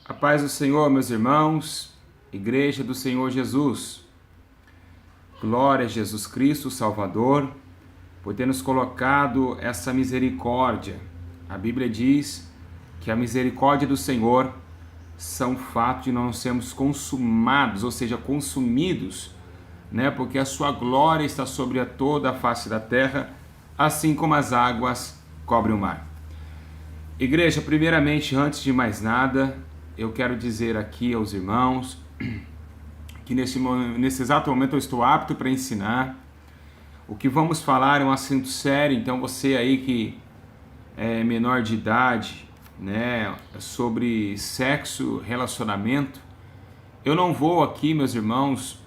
A paz do Senhor, meus irmãos, Igreja do Senhor Jesus. Glória a Jesus Cristo, Salvador, por ter nos colocado essa misericórdia. A Bíblia diz que a misericórdia do Senhor são fato de não sermos consumados, ou seja, consumidos, porque a sua glória está sobre toda a face da terra, assim como as águas cobrem o mar. Igreja, primeiramente, antes de mais nada, eu quero dizer aqui aos irmãos que nesse exato momento eu estou apto para ensinar. O que vamos falar é um assunto sério, então você aí que é menor de idade, sobre sexo, relacionamento, eu não vou aqui, meus irmãos,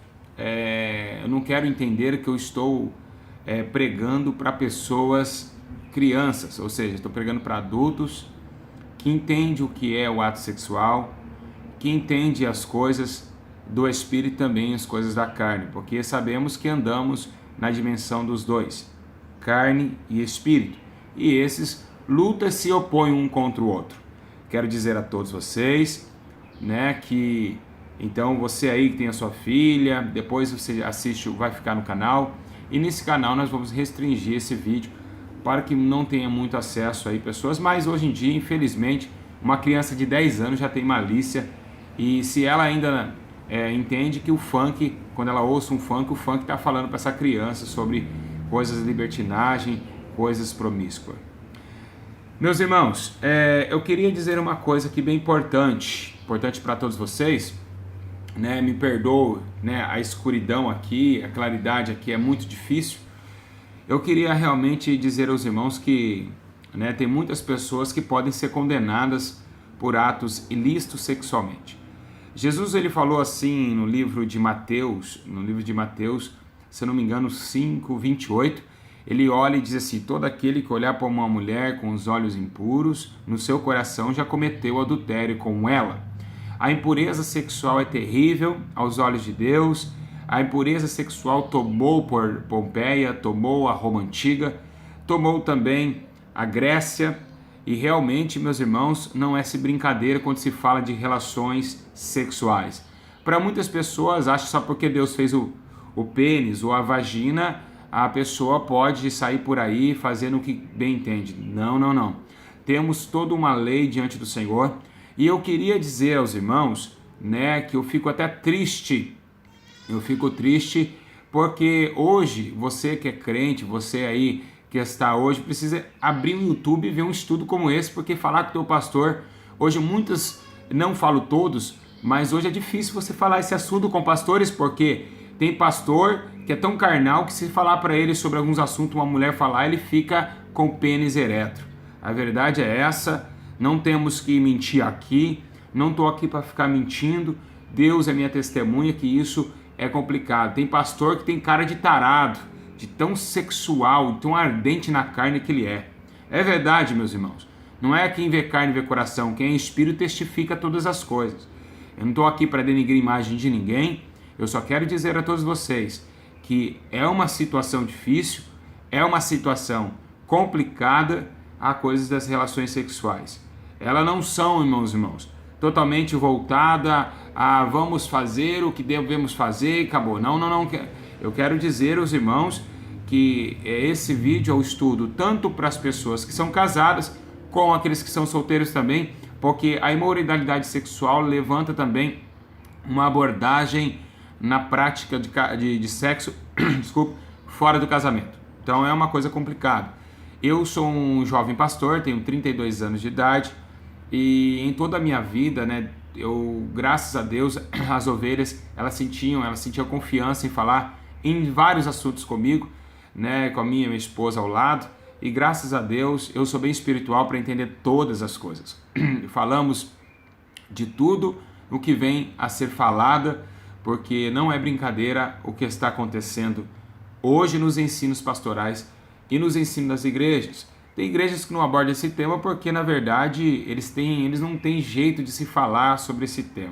eu não quero entender que eu estou pregando para pessoas, crianças, ou seja, estou pregando para adultos que entende o que é o ato sexual, que entende as coisas do espírito e também as coisas da carne, porque sabemos que andamos na dimensão dos dois, carne e espírito, e esses lutam e se opõem um contra o outro. Quero dizer a todos vocês, que então você aí que tem a sua filha, depois você assiste, vai ficar no canal, e nesse canal nós vamos restringir esse vídeo para que não tenha muito acesso aí pessoas, mas hoje em dia, infelizmente, uma criança de 10 anos já tem malícia, e se ela ainda entende que o funk, quando ela ouça um funk, o funk está falando para essa criança sobre coisas de libertinagem, coisas promíscuas. Meus irmãos, eu queria dizer uma coisa aqui bem importante para todos vocês, me perdoe, a escuridão aqui, a claridade aqui é muito difícil. Eu queria realmente dizer aos irmãos que tem muitas pessoas que podem ser condenadas por atos ilícitos sexualmente. Jesus ele falou assim no livro de Mateus, se eu não me engano 5:28, ele olha e diz assim: todo aquele que olhar para uma mulher com os olhos impuros, no seu coração já cometeu adultério com ela. A impureza sexual é terrível aos olhos de Deus. A impureza sexual tomou por Pompeia, tomou a Roma Antiga, tomou também a Grécia, e realmente, meus irmãos, não é brincadeira quando se fala de relações sexuais. Para muitas pessoas, acham que só porque Deus fez o pênis ou a vagina, a pessoa pode sair por aí fazendo o que bem entende. Não. Temos toda uma lei diante do Senhor, e eu queria dizer aos irmãos, que eu fico até triste. Eu fico triste porque hoje, você que é crente, você aí que está hoje, precisa abrir o YouTube e ver um estudo como esse, porque falar com o teu pastor, hoje muitos, não falo todos, mas hoje é difícil você falar esse assunto com pastores, porque tem pastor que é tão carnal que se falar para ele sobre alguns assuntos, uma mulher falar, ele fica com o pênis ereto. A verdade é essa, não temos que mentir aqui, não estou aqui para ficar mentindo, Deus é minha testemunha que isso é complicado. Tem pastor que tem cara de tarado, de tão sexual, tão ardente na carne que ele é. É verdade, meus irmãos. Não é quem vê carne vê coração, quem é espírito testifica todas as coisas. Eu não estou aqui para denigrir a imagem de ninguém, eu só quero dizer a todos vocês que é uma situação difícil, é uma situação complicada a coisas das relações sexuais. Elas não são, irmãos, totalmente voltada a vamos fazer o que devemos fazer e acabou. Não. Eu quero dizer aos irmãos que esse vídeo é o estudo tanto para as pessoas que são casadas, como aqueles que são solteiros também, porque a imoralidade sexual levanta também uma abordagem na prática de sexo fora do casamento. Então é uma coisa complicada. Eu sou um jovem pastor, tenho 32 anos de idade, e em toda a minha vida, eu, graças a Deus, as ovelhas, elas sentiam confiança em falar em vários assuntos comigo, com a minha esposa ao lado, e graças a Deus eu sou bem espiritual para entender todas as coisas. Falamos de tudo o que vem a ser falada, porque não é brincadeira o que está acontecendo hoje nos ensinos pastorais e nos ensinos das igrejas. Tem igrejas que não abordam esse tema porque, na verdade, eles não têm jeito de se falar sobre esse tema.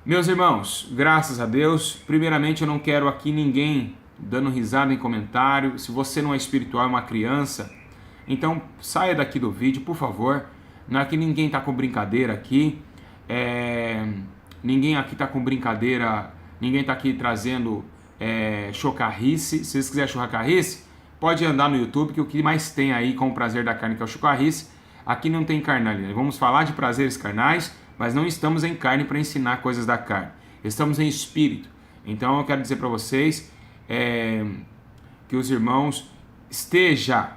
Meus irmãos, graças a Deus, primeiramente eu não quero aqui ninguém dando risada em comentário. Se você não é espiritual, é uma criança, então saia daqui do vídeo, por favor. Não é que ninguém está com brincadeira aqui. Ninguém aqui está com brincadeira, ninguém está aqui trazendo chocarrice. Se vocês quiserem chocarrice, pode andar no YouTube, que o que mais tem aí com o prazer da carne, que é o chocarrice, aqui não tem carnalidade. Vamos falar de prazeres carnais, mas não estamos em carne para ensinar coisas da carne. Estamos em espírito. Então eu quero dizer para vocês que os irmãos esteja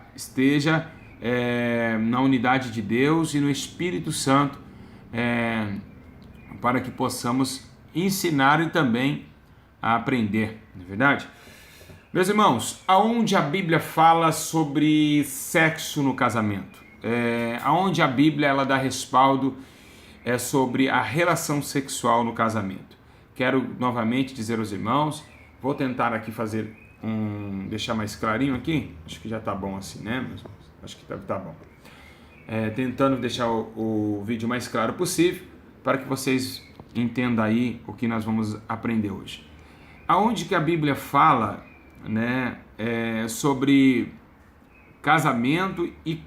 na unidade de Deus e no Espírito Santo, para que possamos ensinar e também aprender, não é verdade? Meus irmãos, aonde a Bíblia fala sobre sexo no casamento, aonde a Bíblia ela dá respaldo sobre a relação sexual no casamento. Quero novamente dizer aos irmãos, vou tentar aqui fazer deixar mais clarinho aqui, acho que já tá bom assim, né, meus irmãos? Acho que tá bom. Tentando deixar o vídeo mais claro possível, para que vocês entendam aí o que nós vamos aprender hoje. Aonde que a Bíblia fala, né, sobre casamento e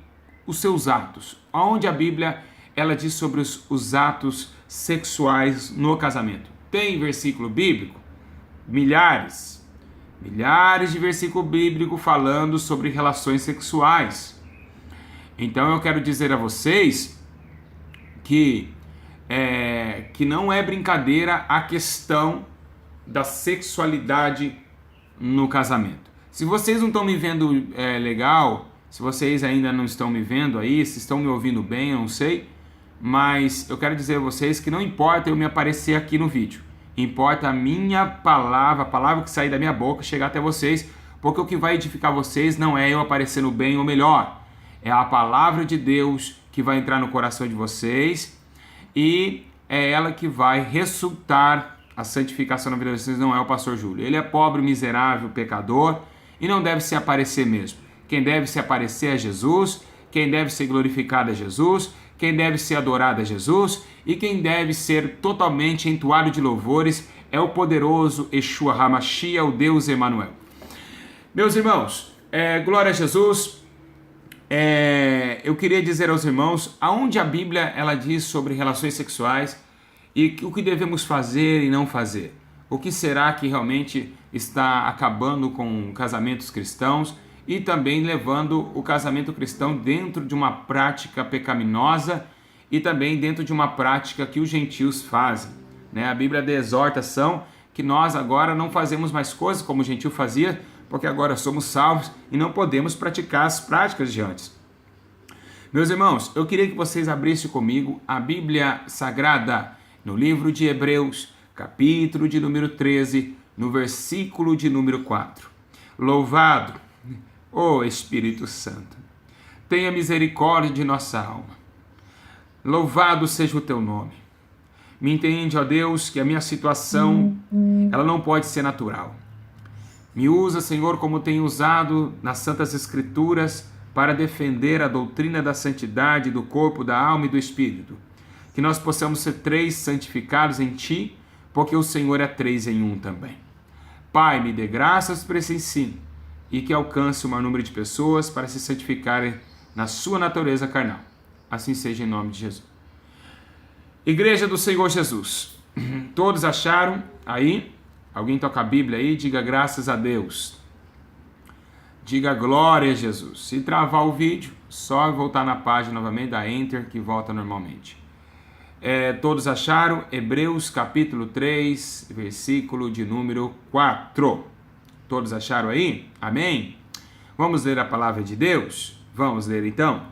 os seus atos? Aonde a Bíblia ela diz sobre os atos sexuais no casamento? Tem versículo bíblico? Milhares de versículos bíblicos falando sobre relações sexuais. Então eu quero dizer a vocês que não é brincadeira a questão da sexualidade no casamento. Se vocês não estão me vendo legal, se vocês ainda não estão me vendo aí, se estão me ouvindo bem, eu não sei, mas eu quero dizer a vocês que não importa eu me aparecer aqui no vídeo, importa a minha palavra, a palavra que sair da minha boca chegar até vocês, porque o que vai edificar vocês não é eu aparecendo bem ou melhor, é a palavra de Deus que vai entrar no coração de vocês e é ela que vai resultar a santificação na vida de vocês. Não é o pastor Júlio, ele é pobre, miserável, pecador e não deve se aparecer mesmo. Quem deve se aparecer é Jesus, quem deve ser glorificado é Jesus, quem deve ser adorado é Jesus e quem deve ser totalmente entoado de louvores é o poderoso Yeshua HaMashiach, o Deus Emanuel. Meus irmãos, glória a Jesus. Eu queria dizer aos irmãos aonde a Bíblia ela diz sobre relações sexuais e o que devemos fazer e não fazer. O que será que realmente está acabando com casamentos cristãos e também levando o casamento cristão dentro de uma prática pecaminosa e também dentro de uma prática que os gentios fazem, né? A Bíblia dá exortação que nós agora não fazemos mais coisas como o gentio fazia, porque agora somos salvos e não podemos praticar as práticas de antes. Meus irmãos, eu queria que vocês abrissem comigo a Bíblia Sagrada no livro de Hebreus, capítulo de número 13, no versículo de número 4. Louvado, ó Espírito Santo, tenha misericórdia de nossa alma. Louvado seja o teu nome. Me entende, ó Deus, que a minha situação, ela não pode ser natural. Me usa, Senhor, como tem usado nas Santas Escrituras para defender a doutrina da santidade do corpo, da alma e do Espírito. Que nós possamos ser 3 santificados em Ti, porque o Senhor é 3 em 1 também. Pai, me dê graças por esse ensino e que alcance o maior número de pessoas para se santificarem na sua natureza carnal. Assim seja em nome de Jesus. Igreja do Senhor Jesus, todos acharam aí? Alguém toca a Bíblia aí? Diga graças a Deus. Diga glória a Jesus. Se travar o vídeo, só voltar na página novamente, dá Enter que volta normalmente. Todos acharam? Hebreus capítulo 3, versículo de número 4. Todos acharam aí? Amém? Vamos ler a palavra de Deus? Vamos ler então?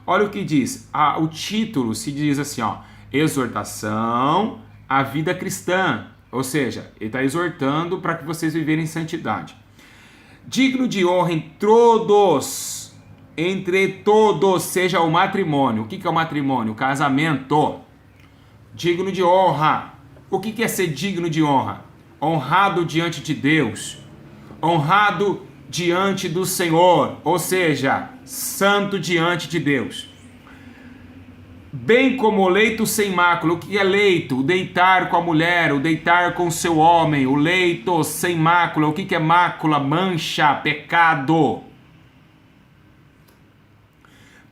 Olha o que diz. O título se diz assim, ó, exortação à vida cristã. Ou seja, ele está exortando para que vocês viverem em santidade. Digno de honra entre todos, seja o matrimônio. O que é o matrimônio? O casamento. Digno de honra. O que é ser digno de honra? Honrado diante de Deus. Honrado diante do Senhor. Ou seja, santo diante de Deus. Bem como o leito sem mácula. O que é leito? O deitar com a mulher, o deitar com o seu homem. O leito sem mácula. O que é mácula? Mancha, pecado.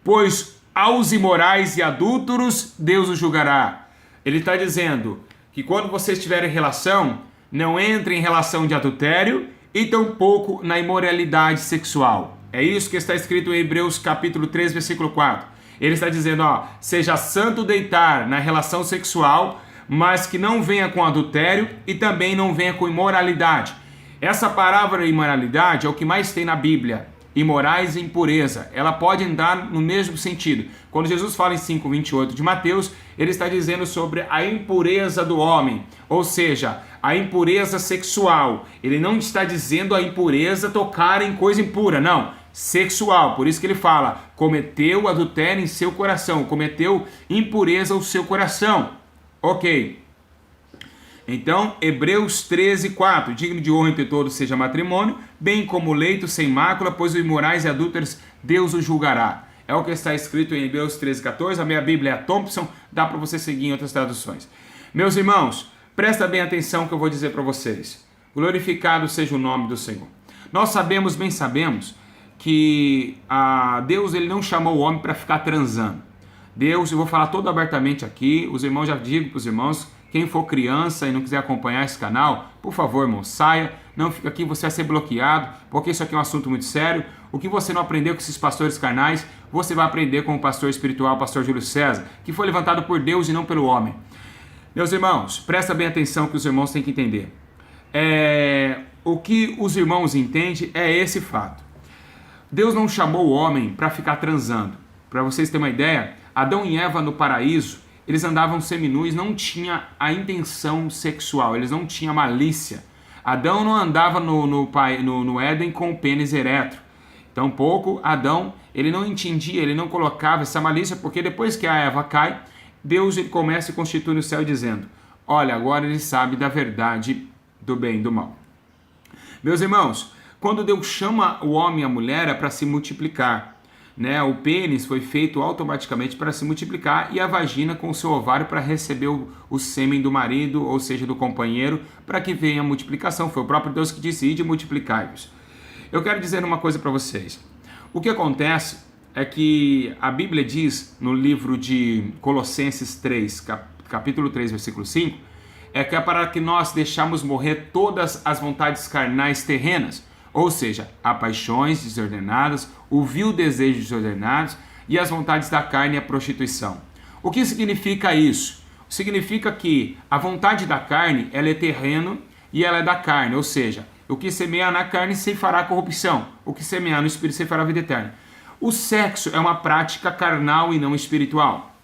Pois aos imorais e adúlteros Deus os julgará. Ele está dizendo que quando vocês tiverem relação, não entrem em relação de adultério e tampouco na imoralidade sexual. É isso que está escrito em Hebreus capítulo 3, versículo 4. Ele está dizendo, seja santo deitar na relação sexual, mas que não venha com adultério e também não venha com imoralidade. Essa palavra imoralidade é o que mais tem na Bíblia. Imorais e impureza. Ela pode andar no mesmo sentido. Quando Jesus fala em 5:28 de Mateus, ele está dizendo sobre a impureza do homem, ou seja, a impureza sexual. Ele não está dizendo a impureza tocar em coisa impura, não. Sexual. Por isso que ele fala, cometeu adultério em seu coração, cometeu impureza no seu coração. Ok. Então, Hebreus 13:4, digno de honra entre todos seja matrimônio, bem como leito sem mácula, pois os imorais e adúlteros Deus os julgará. É o que está escrito em Hebreus 13:14, a minha Bíblia é a Thompson, dá para você seguir em outras traduções. Meus irmãos, presta bem atenção que eu vou dizer para vocês. Glorificado seja o nome do Senhor. Nós sabemos, bem sabemos, que Deus ele não chamou o homem para ficar transando. Deus, eu vou falar todo abertamente aqui, os irmãos, já digo para os irmãos, quem for criança e não quiser acompanhar esse canal, por favor, irmão, saia. Não fica aqui, você vai ser bloqueado, porque isso aqui é um assunto muito sério. O que você não aprendeu com esses pastores carnais, você vai aprender com o pastor espiritual, o pastor Júlio César, que foi levantado por Deus e não pelo homem. Meus irmãos, presta bem atenção que os irmãos têm que entender. O que os irmãos entendem é esse fato. Deus não chamou o homem para ficar transando. Para vocês terem uma ideia, Adão e Eva no paraíso, eles andavam seminus, não tinha a intenção sexual, eles não tinham malícia. Adão não andava no Éden com o pênis ereto. Tampouco Adão, ele não entendia, ele não colocava essa malícia, porque depois que a Eva cai, Deus ele começa a constituir no céu dizendo, olha, agora ele sabe da verdade do bem e do mal. Meus irmãos, quando Deus chama o homem e a mulher é para se multiplicar. O pênis foi feito automaticamente para se multiplicar e a vagina com o seu ovário para receber o sêmen do marido, ou seja, do companheiro, para que venha a multiplicação. Foi o próprio Deus que disse, ide multiplicai-vos. Eu quero dizer uma coisa para vocês. O que acontece é que a Bíblia diz no livro de Colossenses 3, capítulo 3, versículo 5, que é para que nós deixamos morrer todas as vontades carnais terrenas, ou seja, as paixões desordenadas, o vil desejo desordenado e as vontades da carne e a prostituição. O que significa isso? Significa que a vontade da carne ela é terreno e ela é da carne, ou seja, o que semear na carne se fará corrupção, o que semear no espírito se fará vida eterna. O sexo é uma prática carnal e não espiritual.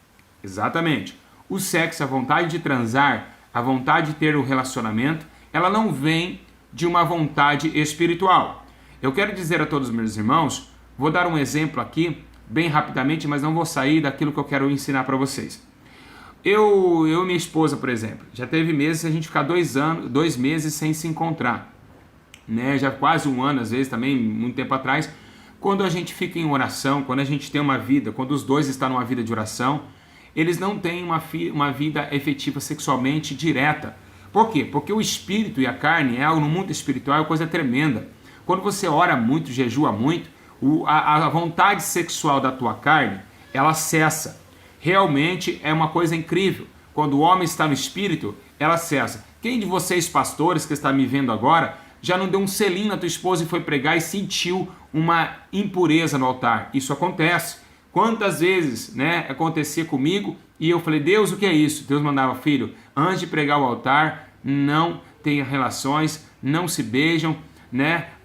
Exatamente. O sexo, a vontade de transar, a vontade de ter um relacionamento, ela não vem de uma vontade espiritual. Eu quero dizer a todos os meus irmãos, vou dar um exemplo aqui, bem rapidamente, mas não vou sair daquilo que eu quero ensinar para vocês. Eu e minha esposa, por exemplo, já teve meses a gente ficar 2 meses sem se encontrar. Já quase um ano, às vezes, também, muito tempo atrás, quando a gente fica em oração, quando a gente tem uma vida, quando os dois estão numa vida de oração, eles não têm uma vida efetiva sexualmente direta. Por quê? Porque o espírito e a carne é algo no mundo espiritual, é uma coisa tremenda. Quando você ora muito, jejua muito, a vontade sexual da tua carne, ela cessa. Realmente é uma coisa incrível. Quando o homem está no espírito, ela cessa. Quem de vocês, pastores, que está me vendo agora, já não deu um selinho na tua esposa e foi pregar e sentiu uma impureza no altar? Isso acontece. Quantas vezes acontecia comigo e eu falei, Deus, o que é isso? Deus mandava, filho, antes de pregar o altar, não tenha relações, não se beijam,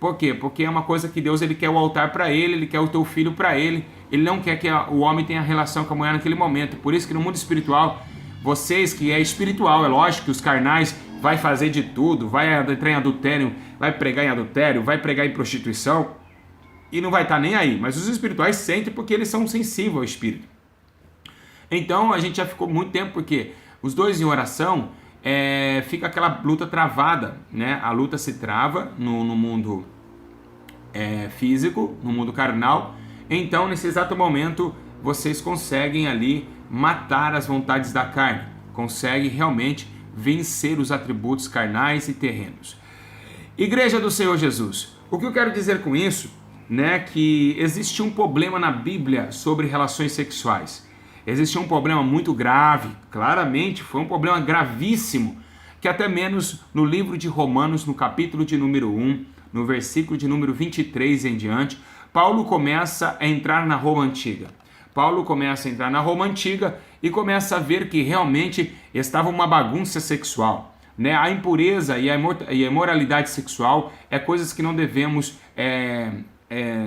Por quê? Porque é uma coisa que Deus ele quer o altar para ele quer o teu filho para ele não quer que o homem tenha relação com a mulher naquele momento. Por isso que no mundo espiritual, vocês que é espiritual, é lógico que os carnais vai fazer de tudo, vai entrar em adultério, vai pregar em adultério, vai pregar em prostituição, e não vai estar nem aí, mas os espirituais sentem porque eles são sensíveis ao espírito. Então a gente já ficou muito tempo, porque os dois em oração, fica aquela luta travada, a luta se trava no mundo físico, no mundo carnal. Então nesse exato momento vocês conseguem ali matar as vontades da carne, conseguem realmente vencer os atributos carnais e terrenos. Igreja do Senhor Jesus, o que eu quero dizer com isso, que existe um problema na Bíblia sobre relações sexuais. existia um problema muito grave, claramente foi um problema gravíssimo, que até menos no livro de Romanos, no capítulo de número 1, no versículo de número 23 em diante, Paulo começa a entrar na Roma Antiga. Paulo começa a entrar na Roma Antiga e começa a ver que realmente estava uma bagunça sexual, né? A impureza e a imoralidade sexual é coisas que não devemos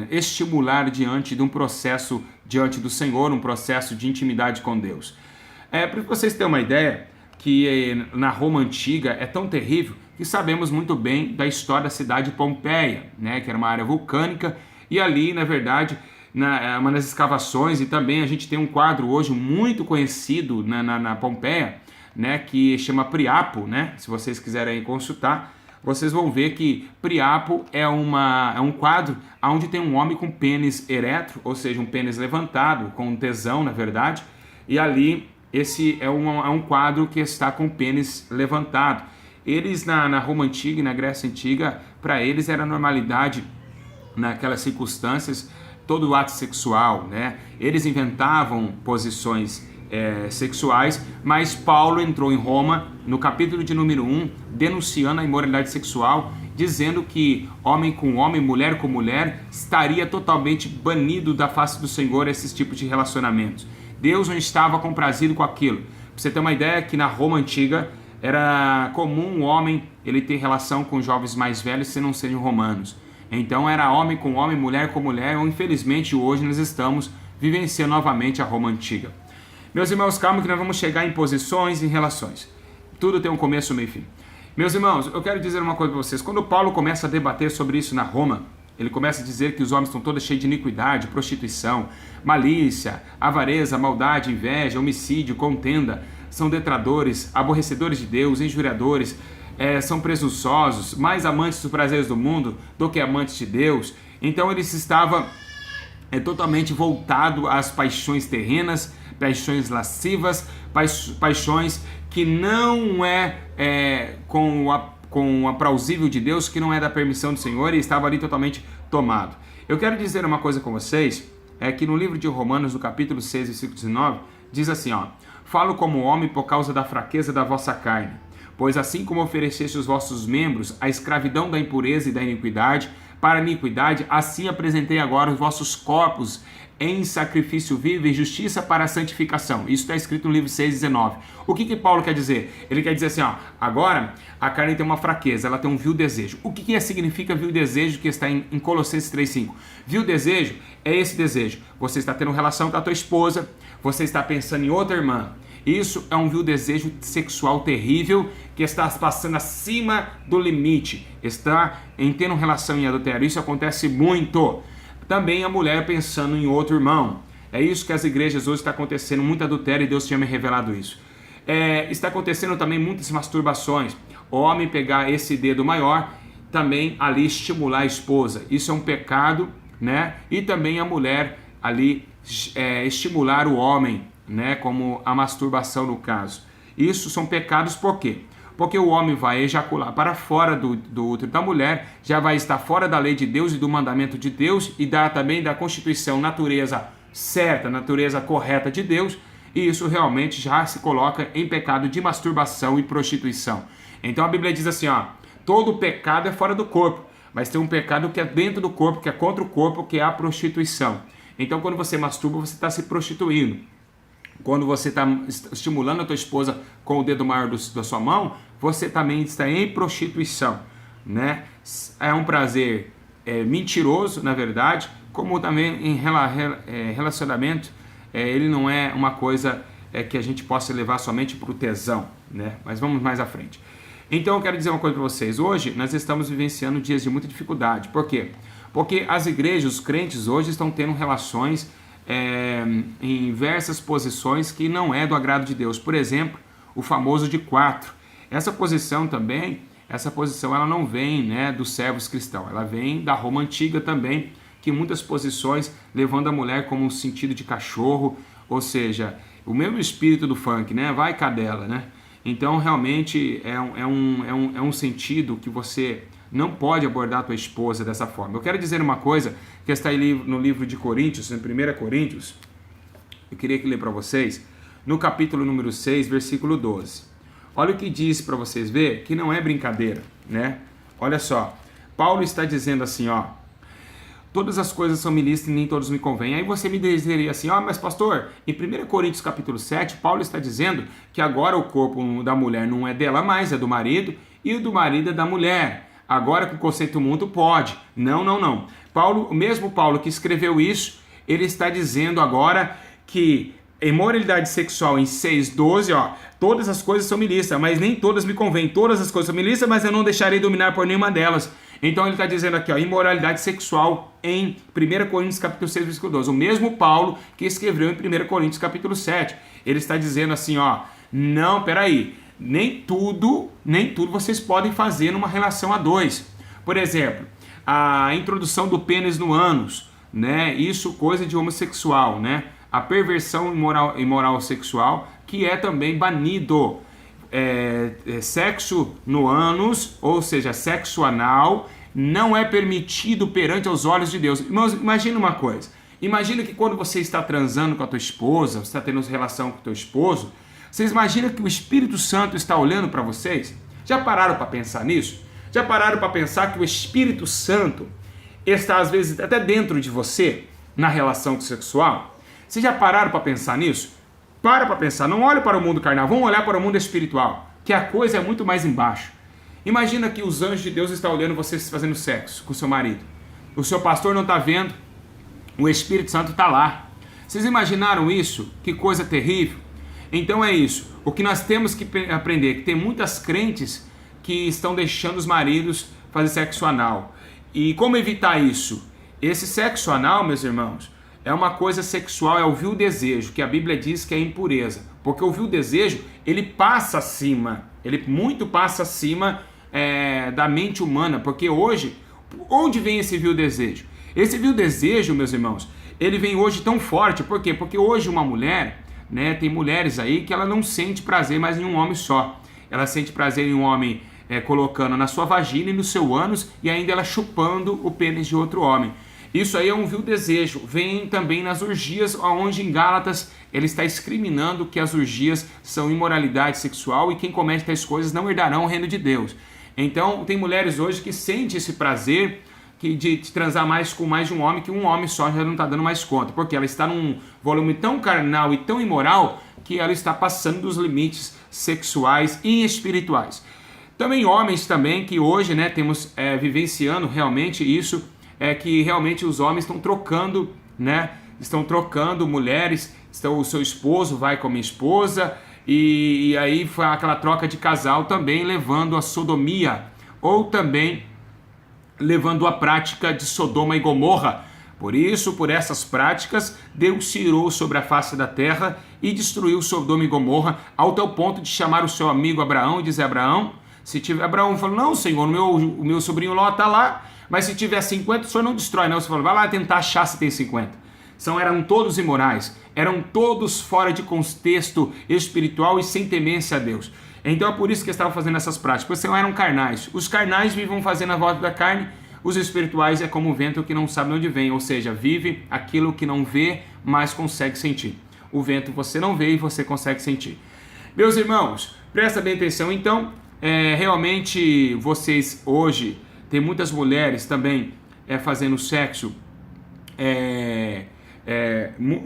estimular diante de um processo diante do Senhor, um processo de intimidade com Deus. Para vocês terem uma ideia, que na Roma Antiga é tão terrível que sabemos muito bem da história da cidade de Pompeia, né, que era uma área vulcânica, e ali, na verdade, uma das escavações, e também a gente tem um quadro hoje muito conhecido na Pompeia, né, que chama Priapo, né, se vocês quiserem consultar, vocês vão ver que Priapo é um quadro onde tem um homem com pênis ereto, ou seja, um pênis levantado, com um tesão, na verdade, e ali esse é um quadro que está com o pênis levantado. Eles na Roma Antiga e na Grécia Antiga, para eles era normalidade, naquelas circunstâncias, todo o ato sexual, né? Eles inventavam posições sexuais, mas Paulo entrou em Roma, no capítulo de número 1, denunciando a imoralidade sexual, dizendo que homem com homem, mulher com mulher, estaria totalmente banido da face do Senhor esses tipos de relacionamentos. Deus não estava comprazido com aquilo. Pra você ter uma ideia, que na Roma Antiga era comum um homem ele ter relação com jovens mais velhos se não sejam romanos. Então era homem com homem, mulher com mulher, ou infelizmente hoje nós estamos vivenciando novamente a Roma Antiga. Meus irmãos, calma que nós vamos chegar em posições e em relações. Tudo tem um começo, meio e fim. Meus irmãos, eu quero dizer uma coisa para vocês. Quando Paulo começa a debater sobre isso na Roma, ele começa a dizer que os homens estão todos cheios de iniquidade, prostituição, malícia, avareza, maldade, inveja, homicídio, contenda, são detratores, aborrecedores de Deus, injuriadores, são presunçosos, mais amantes dos prazeres do mundo do que amantes de Deus. Então ele estava totalmente voltado às paixões terrenas, paixões lascivas, paixões que não com o aprausível de Deus, que não é da permissão do Senhor, e estava ali totalmente tomado. Eu quero dizer uma coisa com vocês, que no livro de Romanos, no capítulo 6, versículo 19, diz assim, falo como homem por causa da fraqueza da vossa carne, pois assim como ofereceste os vossos membros à escravidão da impureza e da iniquidade, para a iniquidade, assim apresentei agora os vossos corpos em sacrifício vivo e justiça para a santificação. Isso está escrito no livro 6,19. O que Paulo quer dizer? Ele quer dizer assim, agora a carne tem uma fraqueza, ela tem um vil desejo. O que significa vil desejo que está em Colossenses 3,5? Vil desejo é esse desejo. Você está tendo relação com a tua esposa, você está pensando em outra irmã. Isso é um vil desejo sexual terrível que está passando acima do limite. Está em tendo relação em adultério. Isso acontece muito. Também a mulher pensando em outro irmão. É isso que as igrejas hoje está acontecendo, muito adultério, e Deus tinha me revelado isso. Está acontecendo também muitas masturbações. O homem pegar esse dedo maior, também ali estimular a esposa. Isso é um pecado, né? E também a mulher ali estimular o homem, né? Como a masturbação no caso. Isso são pecados por quê? Porque o homem vai ejacular para fora do útero da mulher, já vai estar fora da lei de Deus e do mandamento de Deus, e também da constituição, natureza certa, natureza correta de Deus, e isso realmente já se coloca em pecado de masturbação e prostituição. Então a Bíblia diz assim, todo pecado é fora do corpo, mas tem um pecado que é dentro do corpo, que é contra o corpo, que é a prostituição. Então quando você masturba, você está se prostituindo. Quando você está estimulando a tua esposa com o dedo maior da sua mão, você também está em prostituição, né? É um prazer mentiroso, na verdade, como também em relacionamento, ele não é uma coisa que a gente possa levar somente para o tesão, né? Mas vamos mais à frente. Então eu quero dizer uma coisa para vocês. Hoje nós estamos vivenciando dias de muita dificuldade. Por quê? Porque as igrejas, os crentes hoje estão tendo relações em diversas posições que não é do agrado de Deus. Por exemplo, o famoso de 4. Essa posição ela não vem, né, dos servos cristãos, ela vem da Roma Antiga também, que muitas posições levando a mulher como um sentido de cachorro, ou seja, o mesmo espírito do funk, né, vai cadela, né? Então realmente é um sentido que você não pode abordar a tua esposa dessa forma. Eu quero dizer uma coisa que está aí no livro de Coríntios, em 1 Coríntios, eu queria ler para vocês, no capítulo número 6, versículo 12. Olha o que diz para vocês verem, que não é brincadeira, né? Olha só, Paulo está dizendo assim, ó, todas as coisas são me lícitas e nem todas me convêm. Aí você me dizeria assim, mas pastor, em 1 Coríntios capítulo 7, Paulo está dizendo que agora o corpo da mulher não é dela mais, é do marido, e o do marido é da mulher. Agora com o conceito mundo pode. Não. Paulo, o mesmo Paulo que escreveu isso, ele está dizendo agora que imoralidade sexual em 6:12, ó, todas as coisas são me lícitas, mas nem todas me convêm. Todas as coisas são me lícitas, mas eu não deixarei dominar por nenhuma delas. Então ele está dizendo aqui, ó, imoralidade sexual em 1 Coríntios capítulo 6, versículo 12. O mesmo Paulo que escreveu em 1 Coríntios capítulo 7. Ele está dizendo assim, ó, não, peraí, nem tudo vocês podem fazer numa relação a dois. Por exemplo, a introdução do pênis no ânus, né? Isso coisa de homossexual, né? A perversão imoral sexual, que é também banido. Sexo no ânus, ou seja, sexo anal, não é permitido perante os olhos de Deus. Imagina uma coisa, imagina que quando você está transando com a tua esposa, você está tendo relação com o teu esposo, vocês imaginam que o Espírito Santo está olhando para vocês? Já pararam para pensar nisso? Já pararam para pensar que o Espírito Santo está às vezes até dentro de você, na relação sexual? Vocês já pararam para pensar nisso? Para pensar, não olhe para o mundo carnal, vamos olhar para o mundo espiritual, que a coisa é muito mais embaixo. Imagina que os anjos de Deus estão olhando vocês fazendo sexo com o seu marido. O seu pastor não está vendo, o Espírito Santo está lá. Vocês imaginaram isso? Que coisa terrível. Então é isso, o que nós temos que aprender, que tem muitas crentes que estão deixando os maridos fazer sexo anal. E como evitar isso? Esse sexo anal, meus irmãos, é uma coisa sexual, é o vil desejo, que a Bíblia diz que é impureza. Porque o vil desejo, ele passa acima, ele muito passa acima da mente humana. Porque hoje, onde vem esse vil desejo? Esse vil desejo, meus irmãos, ele vem hoje tão forte. Por quê? Porque hoje uma mulher, né, tem mulheres aí que ela não sente prazer mais em um homem só. Ela sente prazer em um homem colocando na sua vagina e no seu ânus, e ainda ela chupando o pênis de outro homem. Isso aí é um vil desejo. Vem também nas orgias, onde em Gálatas ele está discriminando que as orgias são imoralidade sexual e quem comete tais coisas não herdarão o reino de Deus. Então tem mulheres hoje que sentem esse prazer de transar com mais de um homem, que um homem só já não está dando mais conta, porque ela está num volume tão carnal e tão imoral que ela está passando dos limites sexuais e espirituais. Também homens também que hoje, né, temos vivenciando realmente isso, que realmente os homens estão trocando, né? Estão trocando mulheres, o seu esposo vai com a minha esposa, e aí foi aquela troca de casal também levando a sodomia, ou também levando a prática de Sodoma e Gomorra. Por isso, por essas práticas, Deus tirou sobre a face da terra e destruiu Sodoma e Gomorra, ao tal ponto de chamar o seu amigo Abraão e dizer: Abraão, se tiver... Abraão falou: não, Senhor, o meu sobrinho Ló está lá, mas se tiver 50, o senhor não destrói, não. Você falou: vai lá tentar achar se tem 50. Eram todos imorais, eram todos fora de contexto espiritual e sem temência a Deus. Então é por isso que estavam fazendo essas práticas, porque eram carnais. Os carnais vivem fazendo a volta da carne, os espirituais é como o vento que não sabe de onde vem, ou seja, vive aquilo que não vê, mas consegue sentir. O vento você não vê e você consegue sentir. Meus irmãos, presta bem atenção. Então, realmente vocês hoje, tem muitas mulheres também fazendo sexo,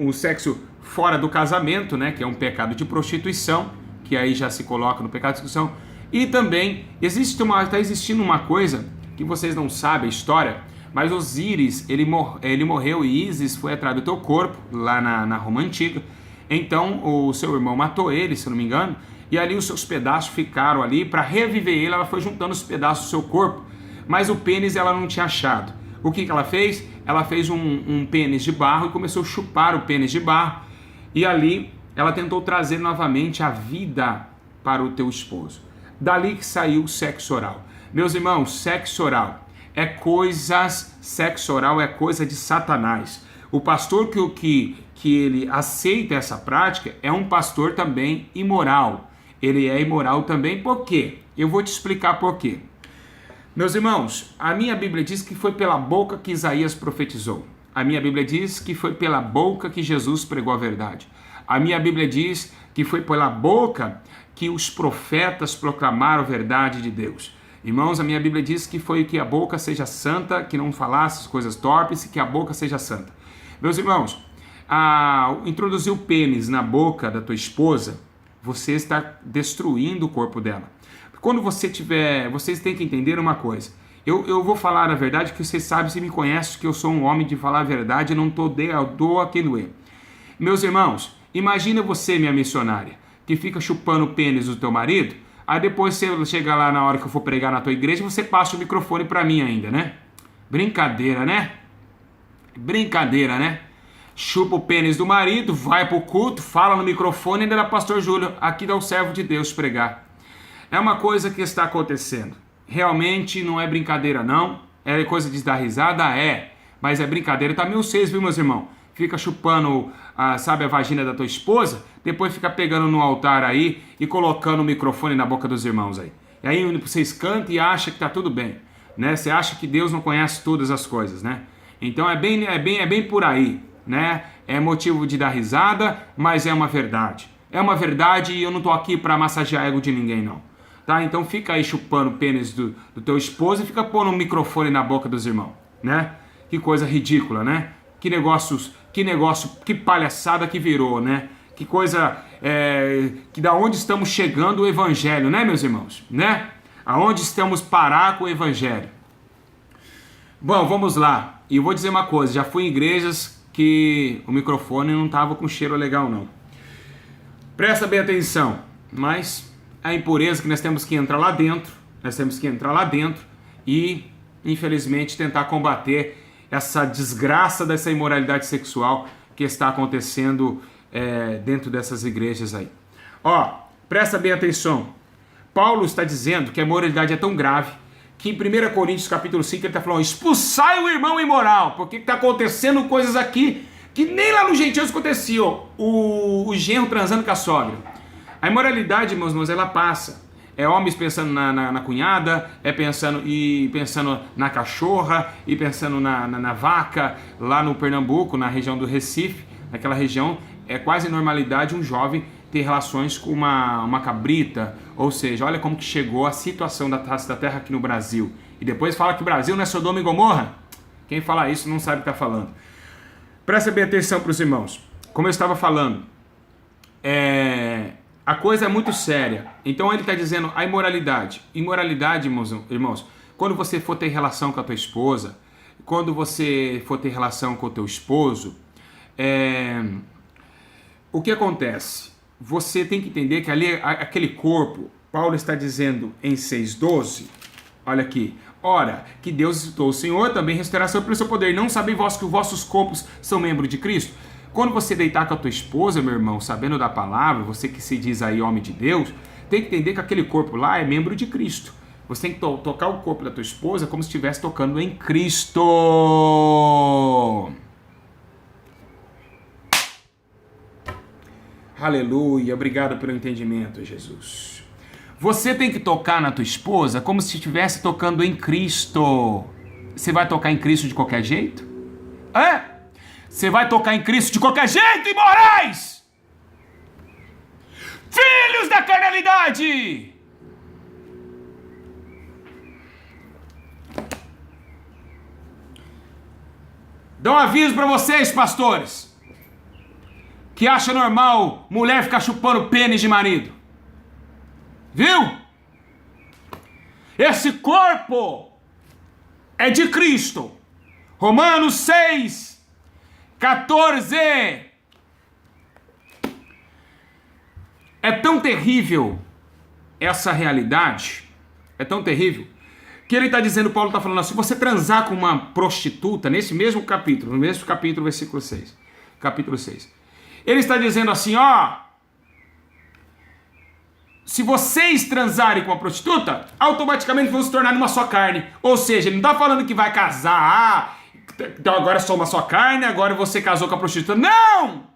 o sexo fora do casamento, né, que é um pecado de prostituição, que aí já se coloca no pecado de prostituição. E também está existindo uma coisa que vocês não sabem a história, mas Osíris, ele morreu e Ísis foi atrás do teu corpo, lá na Roma Antiga. Então o seu irmão matou ele, se não me engano, e ali os seus pedaços ficaram ali. Para reviver ele, ela foi juntando os pedaços do seu corpo, mas o pênis ela não tinha achado. O que ela fez? Ela fez um pênis de barro e começou a chupar o pênis de barro, e ali ela tentou trazer novamente a vida para o teu esposo. Dali que saiu o sexo oral. Meus irmãos, sexo oral é coisa de Satanás. O pastor que ele aceita essa prática é um pastor também imoral. Ele é imoral também, por quê? Eu vou te explicar por quê. Meus irmãos, a minha Bíblia diz que foi pela boca que Isaías profetizou. A minha Bíblia diz que foi pela boca que Jesus pregou a verdade. A minha Bíblia diz que foi pela boca que os profetas proclamaram a verdade de Deus. Irmãos, a minha Bíblia diz que foi que a boca seja santa, que não falasse coisas torpes, e que a boca seja santa. Meus irmãos, introduzir o pênis na boca da tua esposa, você está destruindo o corpo dela. Quando você tiver, vocês têm que entender uma coisa. Eu vou falar a verdade, que vocês sabem, se me conhecem, que eu sou um homem de falar a verdade, eu não dou a quem doer. Meus irmãos, imagina você, minha missionária, que fica chupando o pênis do teu marido, aí depois você chega lá na hora que eu for pregar na tua igreja, você passa o microfone para mim ainda, né? Brincadeira, né? Brincadeira, né? Chupa o pênis do marido, vai pro culto, fala no microfone e ainda dá pastor Júlio, aqui dá o servo de Deus pregar. É uma coisa que está acontecendo. Realmente não é brincadeira não, é coisa de dar risada, mas é brincadeira. Também vocês, viu, meus irmãos? Fica chupando, sabe, a vagina da tua esposa, depois fica pegando no altar aí e colocando o microfone na boca dos irmãos aí. E aí vocês cantam e acham que tá tudo bem, né? Você acha que Deus não conhece todas as coisas, né? Então é bem por aí, né? É motivo de dar risada, mas é uma verdade. É uma verdade e eu não tô aqui para massagear ego de ninguém, não. Tá? Então fica aí chupando o pênis do teu esposo e fica pondo um microfone na boca dos irmãos, né? Que coisa ridícula, né? Que palhaçada que virou, né? Que coisa, que da onde estamos chegando o evangelho, né, meus irmãos? Né? Aonde estamos parar com o evangelho? Bom, vamos lá. E eu vou dizer uma coisa, já fui em igrejas que o microfone não estava com cheiro legal, não. Presta bem atenção, mas a impureza que nós temos que entrar lá dentro, e, infelizmente, tentar combater essa desgraça dessa imoralidade sexual que está acontecendo dentro dessas igrejas aí. Ó, presta bem atenção. Paulo está dizendo que a imoralidade é tão grave que em 1 Coríntios capítulo 5 ele está falando, expulsai o irmão imoral, porque está acontecendo coisas aqui que nem lá no gentios aconteciam, o genro transando com a sogra. A imoralidade, meus irmãos, ela passa. É homens pensando na cunhada, pensando na cachorra, e pensando na vaca, lá no Pernambuco, na região do Recife, naquela região, é quase normalidade um jovem ter relações com uma cabrita, ou seja, olha como que chegou a situação da face da terra aqui no Brasil. E depois fala que o Brasil não é Sodoma e Gomorra? Quem fala isso não sabe o que está falando. Presta bem atenção para os irmãos. Como eu estava falando, a coisa é muito séria. Então ele está dizendo a imoralidade. Imoralidade, irmãos, quando você for ter relação com a tua esposa, quando você for ter relação com o teu esposo, o que acontece? Você tem que entender que ali, aquele corpo, Paulo está dizendo em 6,12, olha aqui, ora, que Deus ressuscitou o Senhor, também ressuscitará pelo seu poder. Não sabem vós que os vossos corpos são membros de Cristo? Quando você deitar com a tua esposa, meu irmão, sabendo da palavra, você que se diz aí homem de Deus, tem que entender que aquele corpo lá é membro de Cristo. Você tem que tocar o corpo da tua esposa como se estivesse tocando em Cristo. Aleluia, obrigado pelo entendimento, Jesus. Você tem que tocar na tua esposa como se estivesse tocando em Cristo. Você vai tocar em Cristo de qualquer jeito? Você vai tocar em Cristo de qualquer jeito, imorais! Filhos da carnalidade! Dá um aviso para vocês, pastores, que acha normal mulher ficar chupando pênis de marido. Viu? Esse corpo é de Cristo. Romanos 6, 14. É tão terrível essa realidade, é tão terrível, que ele está dizendo, Paulo está falando assim, se você transar com uma prostituta, nesse mesmo capítulo, no mesmo capítulo, versículo 6, capítulo 6, ele está dizendo assim, se vocês transarem com uma prostituta, automaticamente vão se tornar uma só carne. Ou seja, ele não está falando que vai casar, então agora é só uma só carne, agora você casou com a prostituta. Não!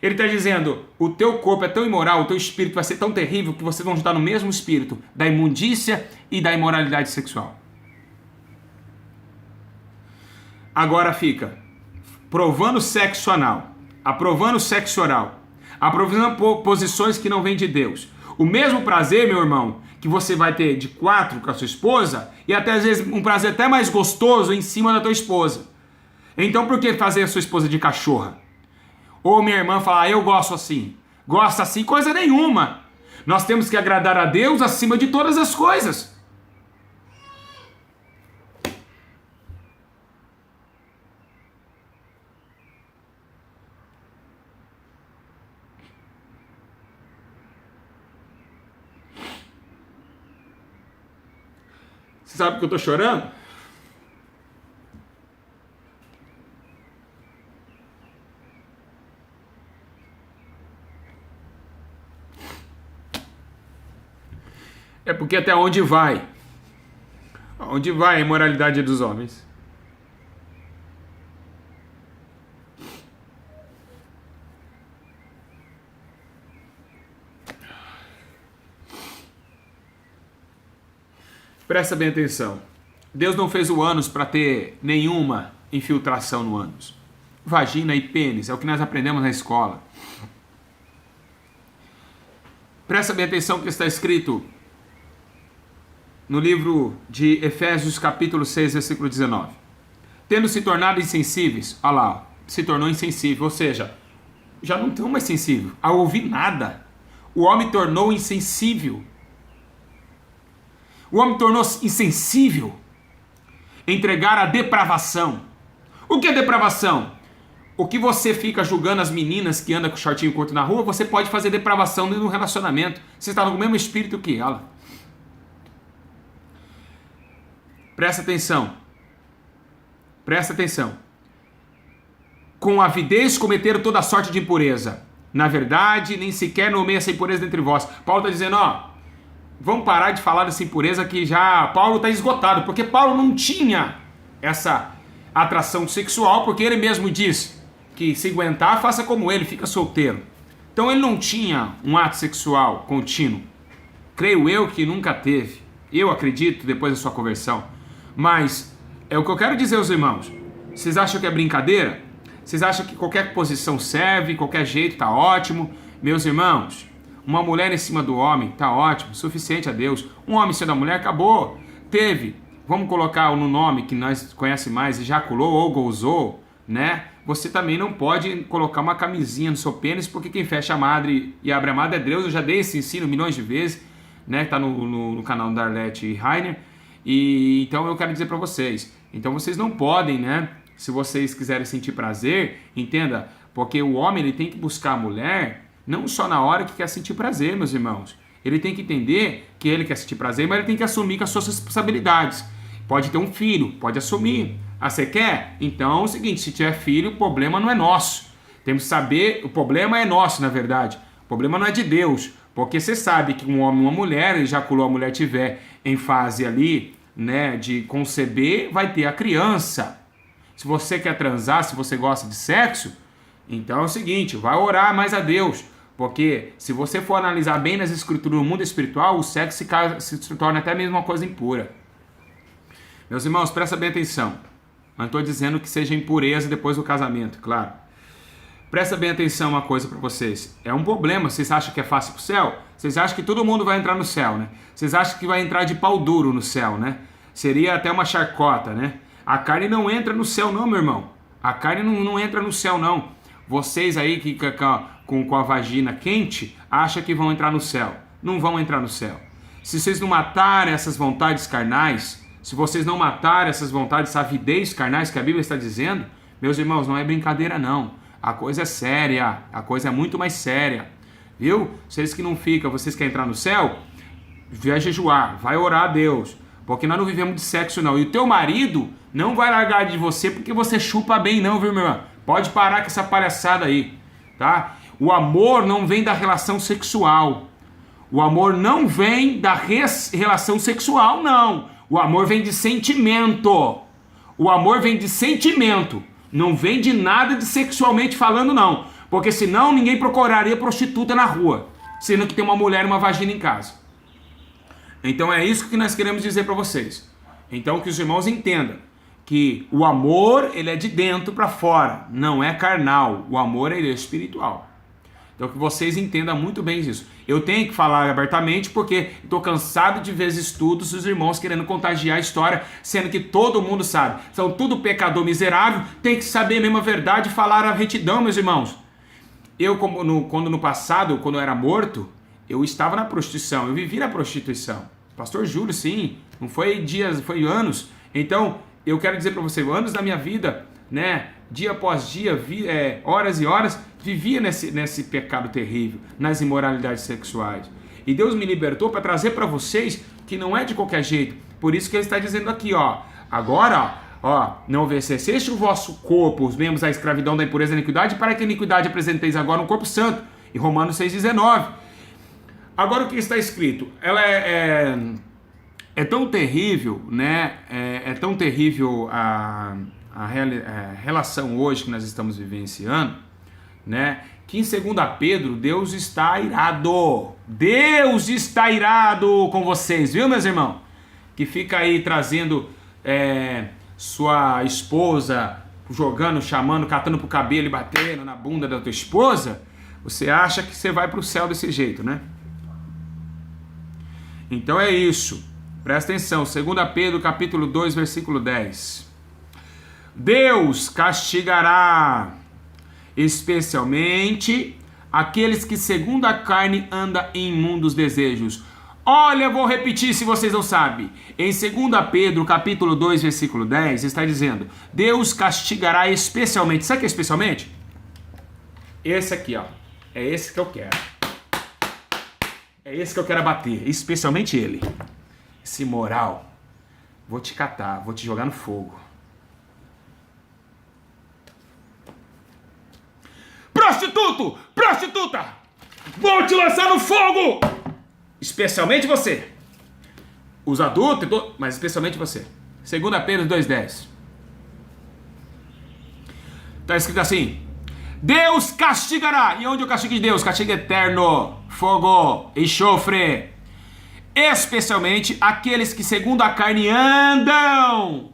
Ele está dizendo, o teu corpo é tão imoral, o teu espírito vai ser tão terrível que vocês vão juntar no mesmo espírito da imundícia e da imoralidade sexual. Agora fica, provando sexo anal, aprovando sexo oral, aprovando posições que não vêm de Deus. O mesmo prazer, meu irmão, que você vai ter de 4 com a sua esposa, e até às vezes um prazer até mais gostoso em cima da tua esposa. Então por que fazer a sua esposa de cachorra? Ou minha irmã falar, eu gosto assim. Gosta assim, coisa nenhuma. Nós temos que agradar a Deus acima de todas as coisas. Você sabe que eu tô chorando? É porque até onde vai? Onde vai a imoralidade dos homens? Presta bem atenção. Deus não fez o ânus para ter nenhuma infiltração no ânus. Vagina e pênis, é o que nós aprendemos na escola. Presta bem atenção que está escrito no livro de Efésios capítulo 6, versículo 19. Tendo se tornado insensíveis, olha lá, se tornou insensível, ou seja, já não estão mais sensível a ouvir nada. O homem tornou insensível. O homem tornou insensível a entregar a depravação. O que é depravação? O que você fica julgando as meninas que andam com shortinho curto na rua, você pode fazer depravação dentro de um relacionamento. Você está no mesmo espírito que ela. Presta atenção. Presta atenção. Com avidez cometeram toda sorte de impureza. Na verdade, nem sequer nomeia essa impureza dentre vós. Paulo está dizendo, vamos parar de falar dessa impureza que já Paulo está esgotado, porque Paulo não tinha essa atração sexual, porque ele mesmo diz que se aguentar, faça como ele, fica solteiro. Então ele não tinha um ato sexual contínuo. Creio eu que nunca teve. Eu acredito, depois da sua conversão. Mas é o que eu quero dizer aos irmãos. Vocês acham que é brincadeira? Vocês acham que qualquer posição serve, qualquer jeito tá ótimo? Meus irmãos, uma mulher em cima do homem tá ótimo, suficiente a Deus. Um homem em cima da mulher, acabou. Teve, vamos colocar no nome que nós conhecemos mais, ejaculou ou gozou, né? Você também não pode colocar uma camisinha no seu pênis, porque quem fecha a madre e abre a madre é Deus. Eu já dei esse ensino milhões de vezes, né? Tá no canal da Arlete e Rainer. E então eu quero dizer para vocês, então vocês não podem, né? Se vocês quiserem sentir prazer, entenda, porque o homem ele tem que buscar a mulher não só na hora que quer sentir prazer, meus irmãos. Ele tem que entender que ele quer sentir prazer, mas ele tem que assumir com as suas responsabilidades. Pode ter um filho, pode assumir. Você quer? Então é o seguinte, se tiver filho, o problema não é nosso. Temos que saber, o problema é nosso, na verdade. O problema não é de Deus. Porque você sabe que um homem e uma mulher, ejaculou a mulher tiver em fase ali, né, de conceber, vai ter a criança. Se você quer transar, se você gosta de sexo, então é o seguinte, vai orar mais a Deus. Porque se você for analisar bem nas escrituras do mundo espiritual, o sexo se torna até mesmo uma coisa impura. Meus irmãos, presta bem atenção. Não estou dizendo que seja impureza depois do casamento, claro. Presta bem atenção uma coisa para vocês. É um problema, vocês acham que é fácil pro céu? Vocês acham que todo mundo vai entrar no céu, né? Vocês acham que vai entrar de pau duro no céu, né? Seria até uma charcota, né? A carne não entra no céu não, meu irmão. A carne não entra no céu não. Vocês aí que com a vagina quente acham que vão entrar no céu. Não vão entrar no céu. Se vocês não matarem essas vontades carnais, se vocês não matarem essas vontades, avidez carnais que a Bíblia está dizendo, meus irmãos, não é brincadeira não. A coisa é séria, a coisa é muito mais séria, viu? Vocês que não ficam, vocês querem entrar no céu, vai jejuar, vai orar a Deus, porque nós não vivemos de sexo não. E o teu marido não vai largar de você porque você chupa bem não, viu, meu irmão? Pode parar com essa palhaçada aí, tá? O amor não vem da relação sexual. O amor não vem da relação sexual, não. O amor vem de sentimento. O amor vem de sentimento. Não vem de nada de sexualmente falando, não. Porque senão ninguém procuraria prostituta na rua, sendo que tem uma mulher e uma vagina em casa. Então é isso que nós queremos dizer para vocês. Então que os irmãos entendam que o amor, ele é de dentro para fora, não é carnal. O amor, ele é espiritual. Então que vocês entendam muito bem isso. Eu tenho que falar abertamente porque estou cansado de ver estudos dos irmãos querendo contagiar a história, sendo que todo mundo sabe. São tudo pecador miserável, tem que saber a mesma verdade e falar a retidão, meus irmãos. Eu, quando no passado, quando eu era morto, eu estava na prostituição, eu vivi na prostituição. Pastor Júlio, sim, não foi dias, foi anos. Então, eu quero dizer para você, anos da minha vida, né, dia após dia, horas e horas, vivia nesse pecado terrível, nas imoralidades sexuais. E Deus me libertou para trazer para vocês que não é de qualquer jeito. Por isso que ele está dizendo aqui, ó, agora, ó, não obedeceste o vosso corpo, os membros da escravidão da impureza e da iniquidade, para que a iniquidade apresenteis agora um corpo santo. Em Romanos 6,19. Agora o que está escrito? Ela é tão terrível, né? É tão terrível a relação hoje que nós estamos vivenciando, né? Que em 2 Pedro, Deus está irado. Deus está irado com vocês, viu, meus irmãos? Que fica aí trazendo sua esposa, jogando, chamando, catando pro cabelo e batendo na bunda da tua esposa. Você acha que você vai pro céu desse jeito, né? Então é isso. Presta atenção. 2 Pedro capítulo 2, versículo 10. Deus castigará especialmente aqueles que segundo a carne andam em imundos desejos. Olha, vou repetir se vocês não sabem. Em 2 Pedro capítulo 2, versículo 10, está dizendo: Deus castigará especialmente. Sabe o que é especialmente? Esse aqui, ó. É esse que eu quero. É esse que eu quero abater. Especialmente ele. Esse moral. Vou te catar, vou te jogar no fogo. Prostituto! Prostituta! Vou te lançar no fogo! Especialmente você. Os adultos, mas especialmente você. 2 Pedro 2,10. Está escrito assim: Deus castigará. E onde o castigo de Deus? Castigo eterno, fogo, enxofre. Especialmente aqueles que segundo a carne andam.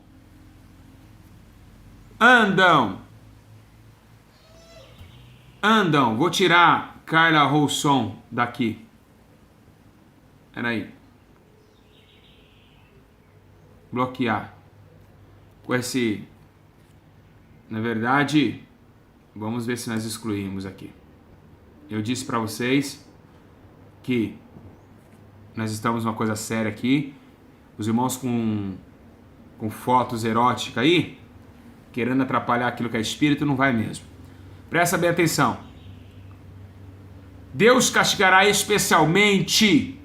Vou tirar Carla Rousson daqui. Peraí. Bloquear. Com esse... Na verdade, vamos ver se nós excluímos aqui. Eu disse para vocês que nós estamos numa coisa séria aqui. Os irmãos com fotos eróticas aí, querendo atrapalhar aquilo que é espírito, não vai mesmo. Presta bem atenção. Deus castigará especialmente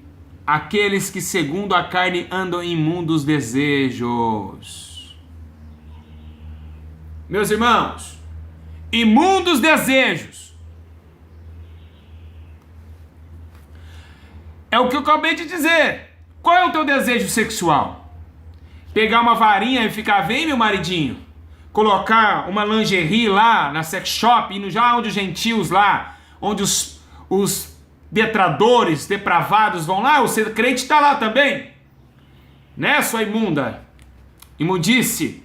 aqueles que segundo a carne andam em imundos desejos. Meus irmãos, imundos desejos. É o que eu acabei de dizer. Qual é o teu desejo sexual? Pegar uma varinha e ficar, vem meu maridinho, colocar uma lingerie lá na sex shop, indo já onde os gentios lá, onde os detradores, depravados vão lá, o ser crente está lá também, né, sua imunda, imundice.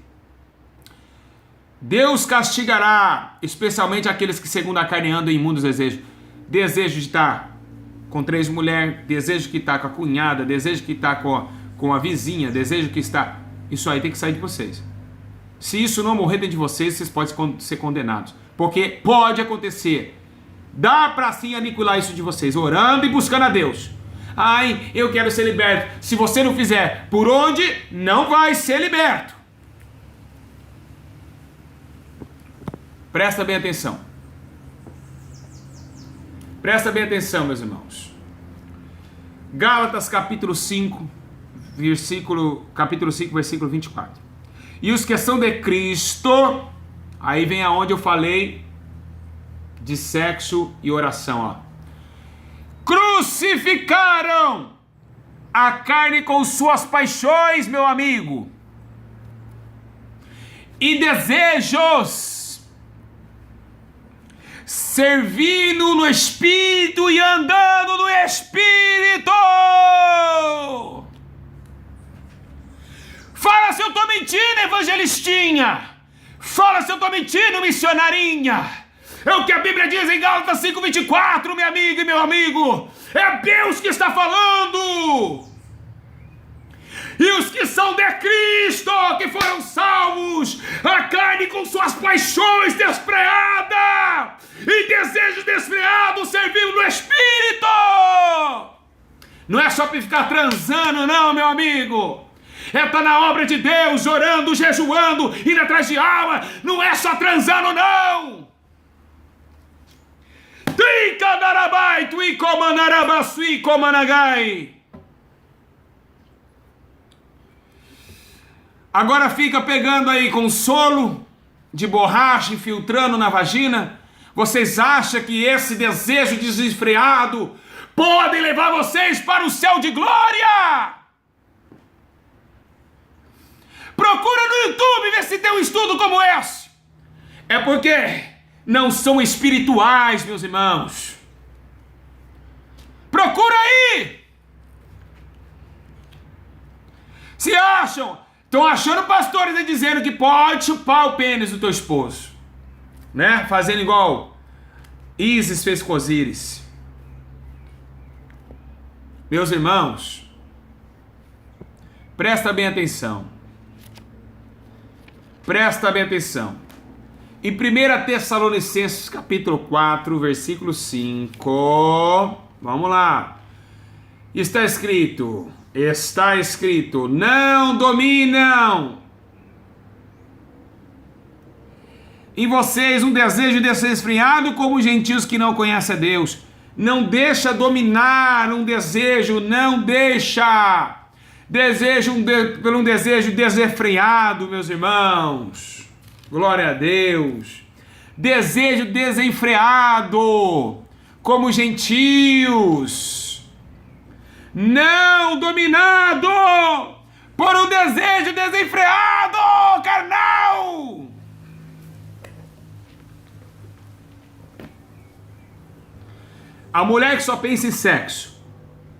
Deus castigará especialmente aqueles que segundo a carne andam em imundos desejos. Desejo de estar com 3 mulheres, desejo que está com a cunhada, desejo que está com a vizinha, desejo que está... Isso aí tem que sair de vocês. Se isso não morrer dentro de vocês, vocês podem ser condenados. Porque pode acontecer. Dá para sim aniquilar isso de vocês, orando e buscando a Deus. Ai, eu quero ser liberto. Se você não fizer por onde, não vai ser liberto. Presta bem atenção. Presta bem atenção, meus irmãos. Gálatas capítulo 5, versículo 24. E os que são de Cristo, aí vem aonde eu falei de sexo e oração, ó. Crucificaram a carne com suas paixões, meu amigo, e desejos, servindo no Espírito e andando no Espírito. Fala se eu estou mentindo, evangelista. eles tinham. Fala se eu estou mentindo, missionarinha. É o que a Bíblia diz em Gálatas 5:24, minha amiga e meu amigo. É Deus que está falando. E os que são de Cristo, que foram salvos, a carne com suas paixões desfreadas e desejos desfreados servindo no Espírito. Não é só para ficar transando, não, meu amigo. É estar na obra de Deus, orando, jejuando, indo atrás de alma. Não é só transando, não. Agora fica pegando aí consolo de borracha, infiltrando na vagina. Vocês acham que esse desejo desenfreado pode levar vocês para o céu de glória? Procura no YouTube ver se tem um estudo como esse. É porque não são espirituais, meus irmãos. Procura aí. Se estão achando pastores aí dizendo que pode chupar o pênis do teu esposo, né? Fazendo igual Isis fez com Osíris. Meus irmãos, presta bem atenção. Presta bem atenção. Em 1 Tessalonicenses capítulo 4, versículo 5, vamos lá. Está escrito, não dominam em vocês um desejo desenfreado como os gentios que não conhecem a Deus. Não deixa dominar um desejo, não deixa. Por um desejo desenfreado, meus irmãos. Glória a Deus. Desejo desenfreado, como gentios. Não dominado por um desejo desenfreado, carnal. A mulher que só pensa em sexo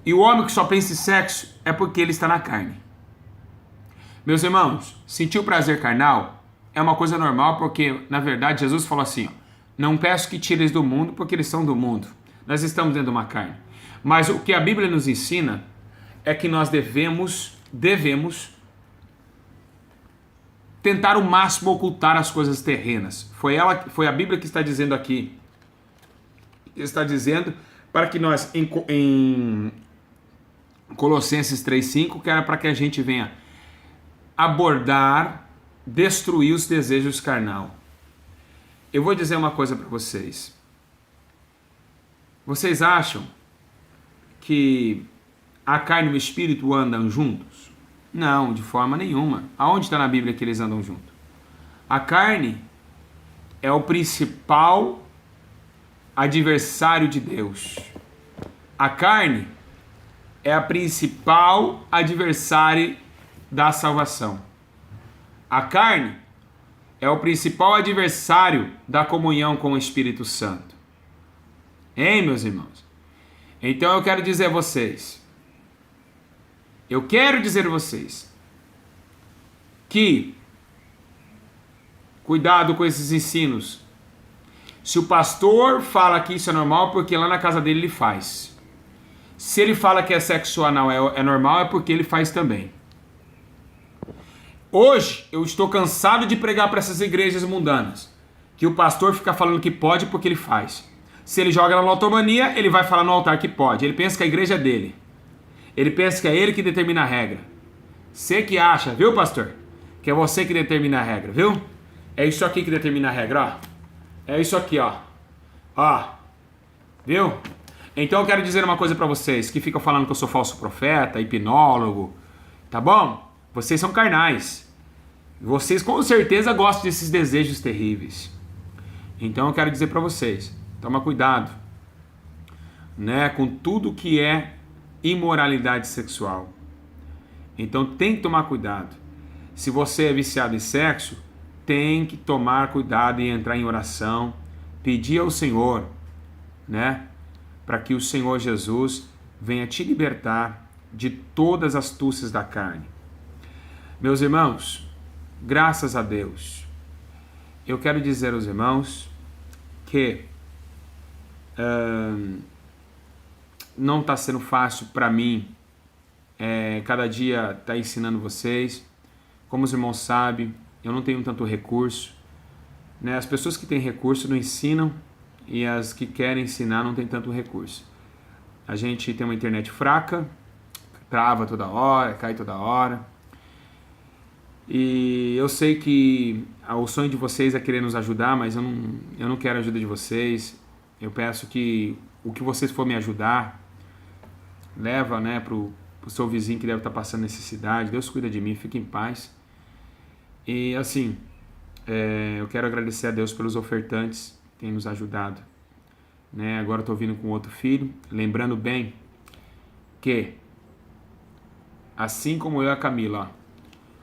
e o homem que só pensa em sexo é porque ele está na carne. Meus irmãos, sentir o prazer carnal é uma coisa normal, porque na verdade Jesus falou assim, ó, não peço que tires do mundo porque eles são do mundo. Nós estamos dentro de uma carne. Mas o que a Bíblia nos ensina é que nós devemos tentar o máximo ocultar as coisas terrenas. Foi a Bíblia que está dizendo aqui. Está dizendo para que nós, em Colossenses 3:5, que era para que a gente venha abordar, destruir os desejos carnal. Eu vou dizer uma coisa para vocês. Vocês acham que a carne e o espírito andam juntos? Não, de forma nenhuma. Aonde está na Bíblia que eles andam juntos? A carne é o principal adversário de Deus. A carne é a principal adversária da salvação. A carne é o principal adversário da comunhão com o Espírito Santo. Hein, meus irmãos? Então eu quero dizer a vocês, que cuidado com esses ensinos. Se o pastor fala que isso é normal, porque lá na casa dele ele faz. Se ele fala que é sexo anal é normal, é porque ele faz também. Hoje eu estou cansado de pregar para essas igrejas mundanas, que o pastor fica falando que pode porque ele faz. Se ele joga na lotomania, ele vai falar no altar que pode. Ele pensa que a igreja é dele. Ele pensa que é ele que determina a regra. Você que acha, viu, pastor? Que é você que determina a regra, viu? É isso aqui que determina a regra, ó. É isso aqui, ó. Ó. Viu? Então eu quero dizer uma coisa pra vocês, que ficam falando que eu sou falso profeta, hipnólogo, tá bom? Vocês são carnais. Vocês com certeza gostam desses desejos terríveis. Então eu quero dizer pra vocês, toma cuidado, né, com tudo que é imoralidade sexual. Então tem que tomar cuidado. Se você é viciado em sexo, tem que tomar cuidado e entrar em oração, pedir ao Senhor, né, para que o Senhor Jesus venha te libertar de todas as astúcias da carne. Meus irmãos, graças a Deus, eu quero dizer aos irmãos que não está sendo fácil para mim cada dia estar ensinando vocês. Como os irmãos sabem, eu não tenho tanto recurso, né? As pessoas que têm recurso não ensinam e as que querem ensinar não têm tanto recurso. A gente tem uma internet fraca, trava toda hora, cai toda hora. E eu sei que o sonho de vocês é querer nos ajudar, mas eu não quero a ajuda de vocês. Eu peço que o que vocês for me ajudar, leva, né, pro seu vizinho que deve estar passando necessidade. Deus cuida de mim, fique em paz. E assim, eu quero agradecer a Deus pelos ofertantes que têm nos ajudado, né? Agora estou vindo com outro filho, lembrando bem que, assim como eu e a Camila,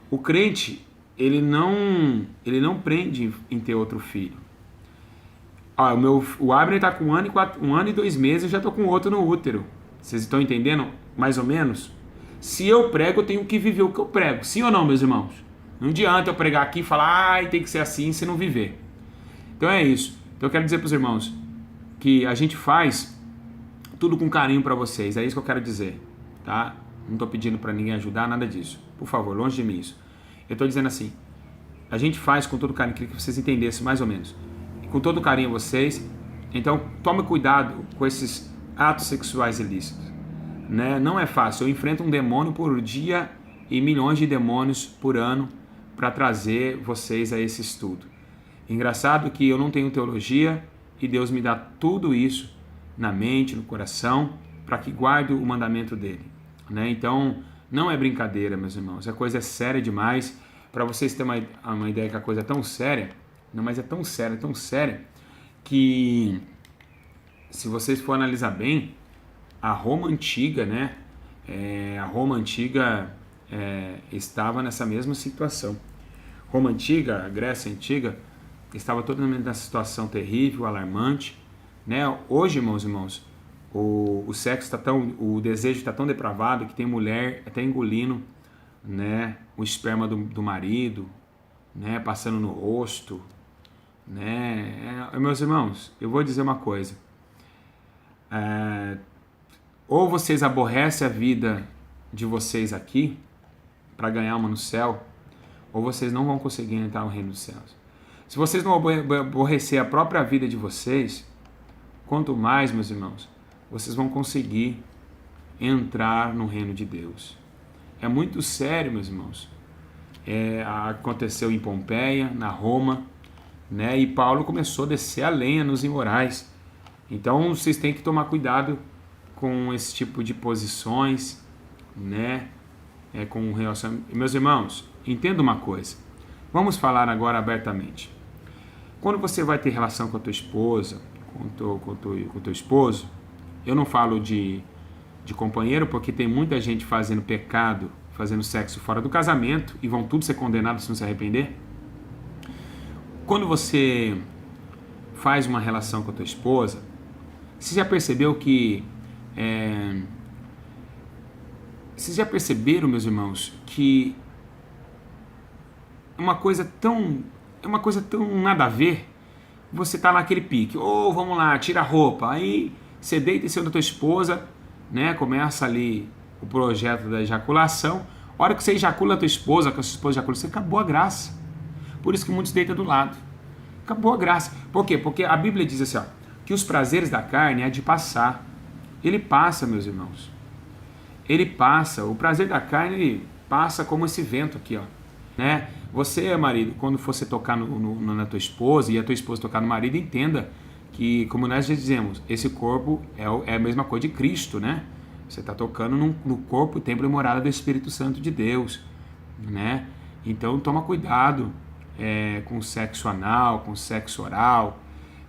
o crente, ele não prende em ter outro filho. O Abner está com 1 ano e 2 meses, eu já estou com outro no útero. Vocês estão entendendo? Mais ou menos? Se eu prego, eu tenho que viver o que eu prego. Sim ou não, meus irmãos? Não adianta eu pregar aqui e falar, tem que ser assim se não viver. Então é isso. Então eu quero dizer para os irmãos que a gente faz tudo com carinho para vocês. É isso que eu quero dizer, tá? Não estou pedindo para ninguém ajudar, nada disso. Por favor, longe de mim isso. Eu estou dizendo assim, a gente faz com todo carinho, queria que vocês entendessem mais ou menos. Com todo carinho a vocês, então tome cuidado com esses atos sexuais ilícitos, né? Não é fácil, eu enfrento um demônio por dia e milhões de demônios por ano para trazer vocês a esse estudo. Engraçado que eu não tenho teologia e Deus me dá tudo isso na mente, no coração, para que guarde o mandamento dele, né? Então, não é brincadeira, meus irmãos, a coisa é séria demais. Para vocês terem uma ideia que a coisa é tão séria, não, mas é tão séria, que se vocês for analisar bem, a Roma Antiga, né? A Roma Antiga estava nessa mesma situação. Roma Antiga, a Grécia Antiga, estava totalmente nessa situação terrível, alarmante, né? Hoje, irmãos, o sexo está o desejo está tão depravado que tem mulher até engolindo, né, o esperma do marido, né, passando no rosto, né? Meus irmãos, eu vou dizer uma coisa. Ou vocês aborrecem a vida de vocês aqui para ganhar uma no céu, ou vocês não vão conseguir entrar no reino dos céus. Se vocês não aborrecer a própria vida de vocês, quanto mais, meus irmãos, vocês vão conseguir entrar no reino de Deus. É muito sério, meus irmãos. Aconteceu em Pompeia, na Roma, né? E Paulo começou a descer a lenha nos imorais. Então vocês têm que tomar cuidado com esse tipo de posições, né? Com relação... Meus irmãos, entenda uma coisa. Vamos falar agora abertamente. Quando você vai ter relação com a tua esposa, com teu esposo, eu não falo de companheiro, porque tem muita gente fazendo pecado, fazendo sexo fora do casamento, e vão tudo ser condenados se não se arrepender. Quando você faz uma relação com a tua esposa, você já percebeu que... Vocês já perceberam, meus irmãos, que é uma coisa tão nada a ver? Você tá naquele pique, vamos lá, tira a roupa, aí você deita em cima da tua esposa, né? Começa ali o projeto da ejaculação. A hora que você ejacula a tua esposa, que a sua esposa ejacula, você acabou a graça. Por isso que muitos deitam do lado. Acabou a graça. Por quê? Porque a Bíblia diz assim, que os prazeres da carne é de passar. Ele passa, meus irmãos. Ele passa. O prazer da carne, ele passa como esse vento aqui, né? Você, marido, quando você tocar na tua esposa e a tua esposa tocar no marido, entenda que, como nós já dizemos, esse corpo é a mesma coisa de Cristo, né? Você está tocando no corpo, templo e morada do Espírito Santo de Deus, né? Então toma cuidado com o sexo anal, com o sexo oral.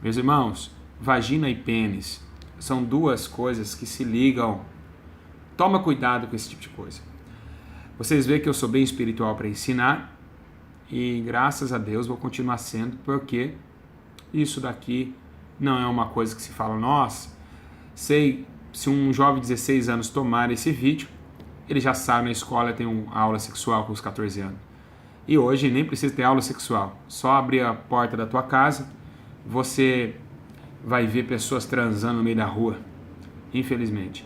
Meus irmãos, vagina e pênis são duas coisas que se ligam. Toma cuidado com esse tipo de coisa. Vocês veem que eu sou bem espiritual para ensinar, e graças a Deus vou continuar sendo, porque isso daqui não é uma coisa que se fala, nossa, se um jovem de 16 anos tomar esse vídeo, ele já sabe, na escola tem uma aula sexual com os 14 anos. E hoje nem precisa ter aula sexual. Só abrir a porta da tua casa, você vai ver pessoas transando no meio da rua, infelizmente.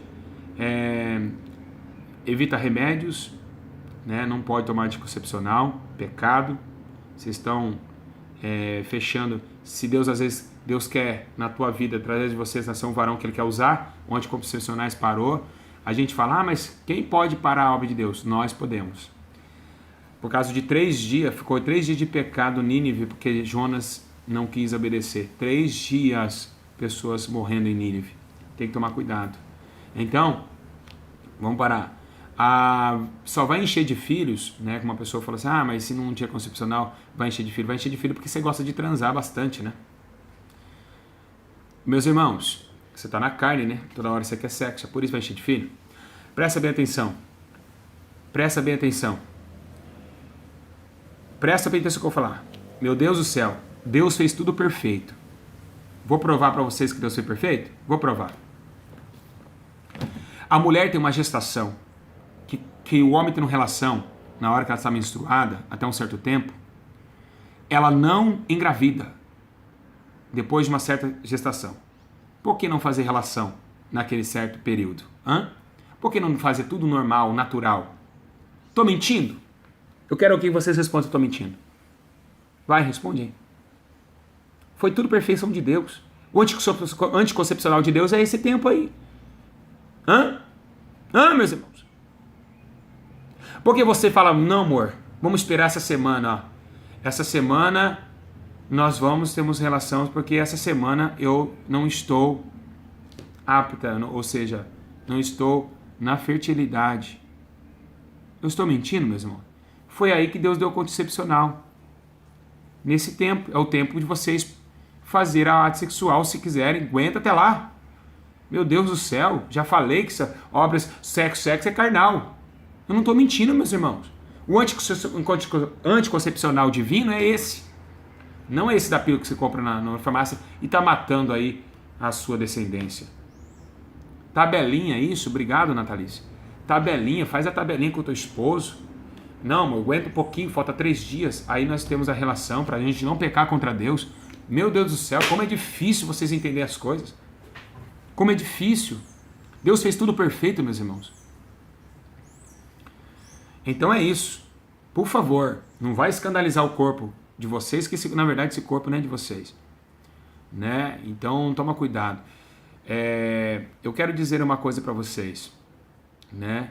Evita remédios, né? Não pode tomar anticoncepcional, pecado. Vocês estão fechando. Se Deus, às vezes, Deus quer na tua vida, através de vocês, nascer um varão que Ele quer usar, o anticoncepcionais parou. A gente fala, mas quem pode parar a obra de Deus? Nós podemos. Por causa de 3 dias, ficou 3 dias de pecado Nínive, porque Jonas não quis obedecer. 3 dias, pessoas morrendo em Nínive. Tem que tomar cuidado. Então, vamos parar. Só vai encher de filhos, né? Como uma pessoa falou assim, mas se não tinha concepcional, vai encher de filho. Vai encher de filho porque você gosta de transar bastante, né? Meus irmãos, você está na carne, né? Toda hora você quer sexo, por isso vai encher de filho. Presta bem atenção. Presta bem atenção. Presta bem atenção no que eu vou falar. Meu Deus do céu, Deus fez tudo perfeito. Vou provar para vocês que Deus fez perfeito? Vou provar. A mulher tem uma gestação, que o homem tem uma relação, na hora que ela está menstruada, até um certo tempo, ela não engravida depois de uma certa gestação. Por que não fazer relação naquele certo período? Por que não fazer tudo normal, natural? Estou mentindo? Eu quero que vocês respondam se eu estou mentindo. Vai, responde aí. Foi tudo perfeição de Deus. O anticoncepcional de Deus é esse tempo aí. Meus irmãos? Porque você fala, não amor, vamos esperar essa semana. Essa semana nós temos relação, porque essa semana eu não estou apta, ou seja, não estou na fertilidade. Eu estou mentindo, meus irmãos? Foi aí que Deus deu o concepcional. Nesse tempo, é o tempo de vocês fazer a arte sexual, se quiserem, aguenta até lá. Meu Deus do céu, já falei que obras sexo é carnal. Eu não estou mentindo, meus irmãos. O anticoncepcional divino é esse. Não é esse da pílula que você compra na farmácia e está matando aí a sua descendência. Tabelinha, isso, obrigado, Natalícia. Tabelinha, faz a tabelinha com o teu esposo. Não, amor, aguenta um pouquinho, falta 3 dias. Aí nós temos a relação para a gente não pecar contra Deus. Meu Deus do céu, como é difícil vocês entenderem as coisas. Como é difícil. Deus fez tudo perfeito, meus irmãos. Então é isso. Por favor, não vai escandalizar o corpo de vocês, que na verdade esse corpo não é de vocês. Né? Então toma cuidado. Eu quero dizer uma coisa para vocês. Né?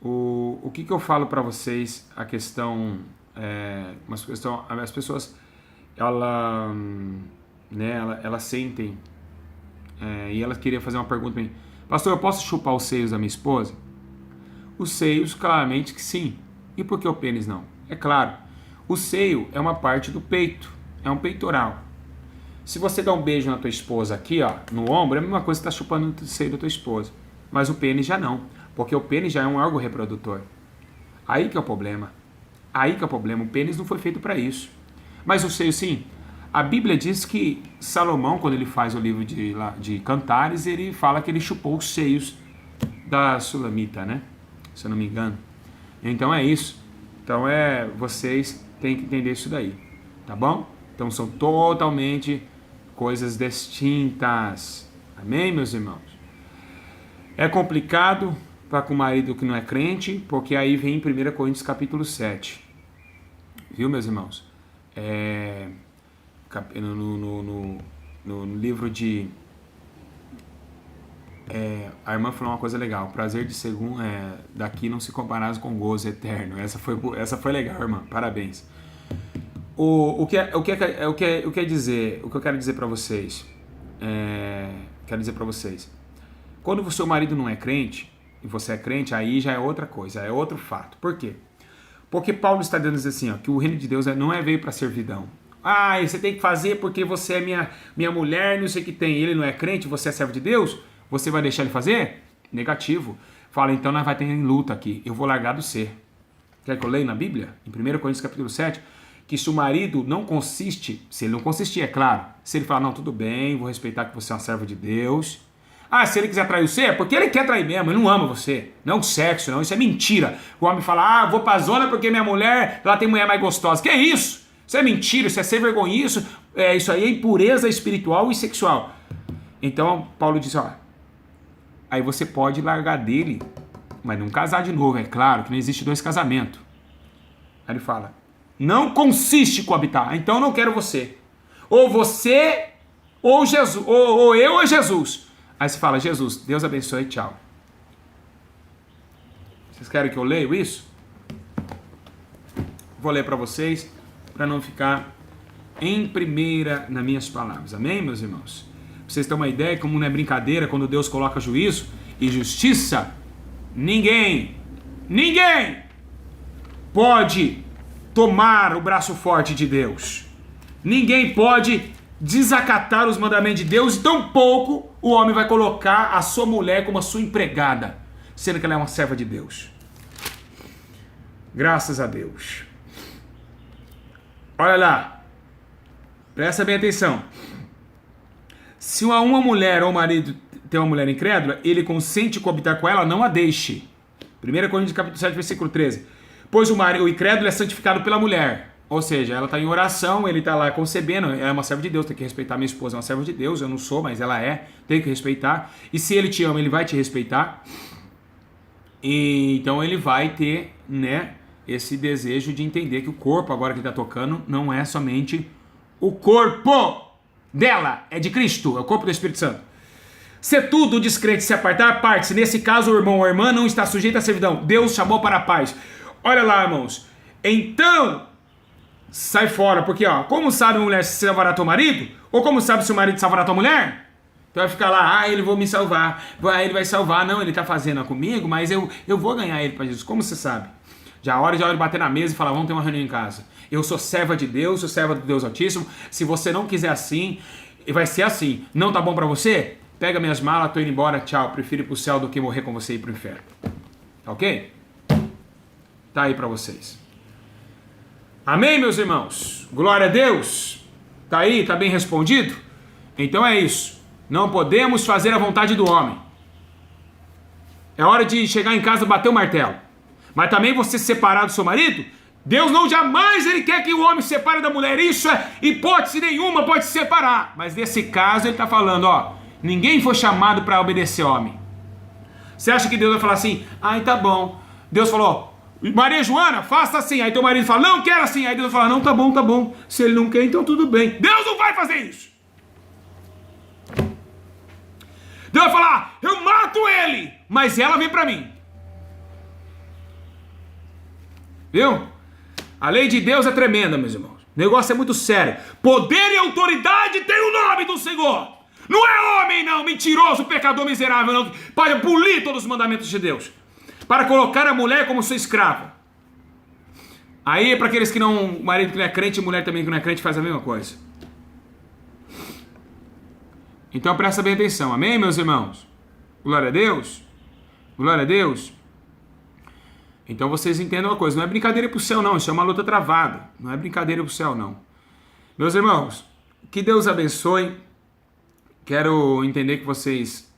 O que eu falo para vocês, a questão, as pessoas, elas sentem, e elas queriam fazer uma pergunta para mim, pastor, eu posso chupar os seios da minha esposa? Os seios, claramente que sim. E por que o pênis não? É claro, o seio é uma parte do peito, é um peitoral. Se você dá um beijo na tua esposa aqui, no ombro, é a mesma coisa que você está chupando o seio da tua esposa, mas o pênis já não. Porque o pênis já é um órgão reprodutor. Aí que é o problema. O pênis não foi feito para isso. Mas o seio sim. A Bíblia diz que Salomão, quando ele faz o livro de Cantares, ele fala que ele chupou os seios da Sulamita, né? Se eu não me engano. Então é isso. Então vocês têm que entender isso daí. Tá bom? Então são totalmente coisas distintas. Amém, meus irmãos? É complicado para com o marido que não é crente, porque aí vem em 1 Coríntios capítulo 7. Viu, meus irmãos? No livro de... a irmã falou uma coisa legal. Prazer de segundo daqui não se comparará com gozo eterno. Essa foi legal, irmã. Parabéns. O que eu quero dizer para vocês? Quero dizer para vocês. Quando o seu marido não é crente, e você é crente, aí já é outra coisa, é outro fato. Por quê? Porque Paulo está dizendo assim, que o reino de Deus não veio para servidão. Você tem que fazer porque você é minha mulher, não sei o que tem. Ele não é crente, você é servo de Deus? Você vai deixar ele fazer? Negativo. Fala, então nós vai ter luta aqui. Eu vou largar do ser. Quer que eu leia na Bíblia? Em 1 Coríntios capítulo 7, que se o marido não consiste, se ele não consistir, é claro. Se ele falar, não, tudo bem, vou respeitar que você é um servo de Deus, Ah, se ele quiser trair você, é porque ele quer trair mesmo, ele não ama você. Não o sexo, não, isso é mentira. O homem fala, vou pra zona porque minha mulher, ela tem mulher mais gostosa. Que é isso? Isso é mentira, isso é ser vergonhoso, isso aí é impureza espiritual e sexual. Então, Paulo diz, aí você pode largar dele, mas não casar de novo, é claro que não existe 2 casamentos. Aí ele fala, não consiste coabitar, então eu não quero você. Ou você, ou Jesus, ou eu ou Jesus. Aí você fala, Jesus, Deus abençoe, tchau. Vocês querem que eu leia isso? Vou ler para vocês, para não ficar em primeira nas minhas palavras. Amém, meus irmãos? Pra vocês terem uma ideia, como não é brincadeira, quando Deus coloca juízo e justiça, ninguém pode tomar o braço forte de Deus. Ninguém pode desacatar os mandamentos de Deus, e tampouco o homem vai colocar a sua mulher como a sua empregada, sendo que ela é uma serva de Deus. Graças a Deus. Olha lá, presta bem atenção. Se uma mulher ou um marido tem uma mulher incrédula, ele consente coabitar com ela, não a deixe. 1 Coríntios capítulo 7, versículo 13. Pois o incrédulo é santificado pela mulher. Ou seja, ela está em oração, ele está lá concebendo, ela é uma serva de Deus, tem que respeitar. Minha esposa é uma serva de Deus, eu não sou, mas ela é, tem que respeitar. E se ele te ama, ele vai te respeitar. E então ele vai ter, né, esse desejo de entender que o corpo, agora que ele está tocando, não é somente o corpo dela, é de Cristo, é o corpo do Espírito Santo. Se tudo o descrente se apartar, aparte-se. Nesse caso, o irmão ou a irmã não está sujeito à servidão. Deus chamou para a paz. Olha lá, irmãos. Então, sai fora, porque, como sabe a mulher se salvará teu marido? Ou como sabe se o marido salvará tua mulher? Então vai ficar lá, ele vai me salvar, ele vai salvar. Não, ele está fazendo comigo, mas eu vou ganhar ele para Jesus. Como você sabe? Já a hora de bater na mesa e falar, vamos ter uma reunião em casa. Eu sou serva de Deus, sou serva do Deus Altíssimo. Se você não quiser assim, vai ser assim. Não tá bom para você? Pega minhas malas, tô indo embora, tchau. Prefiro ir pro céu do que morrer com você e ir pro inferno. Tá ok? Tá aí para vocês. Amém, meus irmãos? Glória a Deus. Tá aí? Tá bem respondido? Então é isso. Não podemos fazer a vontade do homem. É hora de chegar em casa e bater o martelo. Mas também você separar do seu marido, Deus não jamais ele quer que o homem se separe da mulher. Isso é hipótese nenhuma, pode se separar. Mas nesse caso ele está falando, ninguém foi chamado para obedecer homem. Você acha que Deus vai falar assim, tá bom. Deus falou, Maria Joana, faça assim. Aí teu marido fala, não quero assim. Aí Deus fala, não, tá bom. Se ele não quer, então tudo bem. Deus não vai fazer isso. Deus vai falar, eu mato ele, mas ela vem para mim. Viu? A lei de Deus é tremenda, meus irmãos. O negócio é muito sério. Poder e autoridade tem o nome do Senhor. Não é homem, não, mentiroso, pecador miserável, não, para abolir todos os mandamentos de Deus. Para colocar a mulher como sua escrava. Aí, para aqueles que não, o marido que não é crente e mulher também que não é crente faz a mesma coisa. Então presta bem atenção, amém, meus irmãos? Glória a Deus. Glória a Deus. Então vocês entendam uma coisa, não é brincadeira pro céu não, isso é uma luta travada, não é brincadeira pro céu não. Meus irmãos, que Deus abençoe, quero entender que vocês,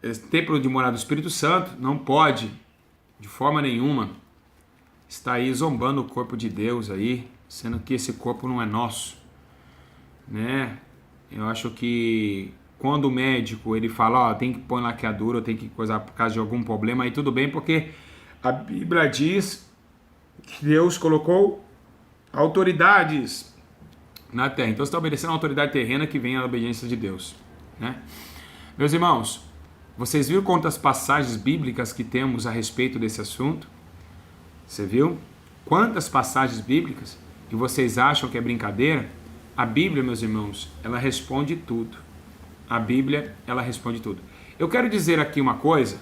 esse templo de morada do Espírito Santo não pode, de forma nenhuma, estar aí zombando o corpo de Deus aí, sendo que esse corpo não é nosso, Eu acho que quando o médico ele fala, tem que pôr laqueadura, tem que coisar por causa de algum problema, aí tudo bem, porque a Bíblia diz que Deus colocou autoridades na terra. Então você está obedecendo a autoridade terrena que vem a obediência de Deus, Meus irmãos, vocês viram quantas passagens bíblicas que temos a respeito desse assunto? Você viu? Quantas passagens bíblicas? E vocês acham que é brincadeira? A Bíblia, meus irmãos, ela responde tudo. A Bíblia, ela responde tudo. Eu quero dizer aqui uma coisa,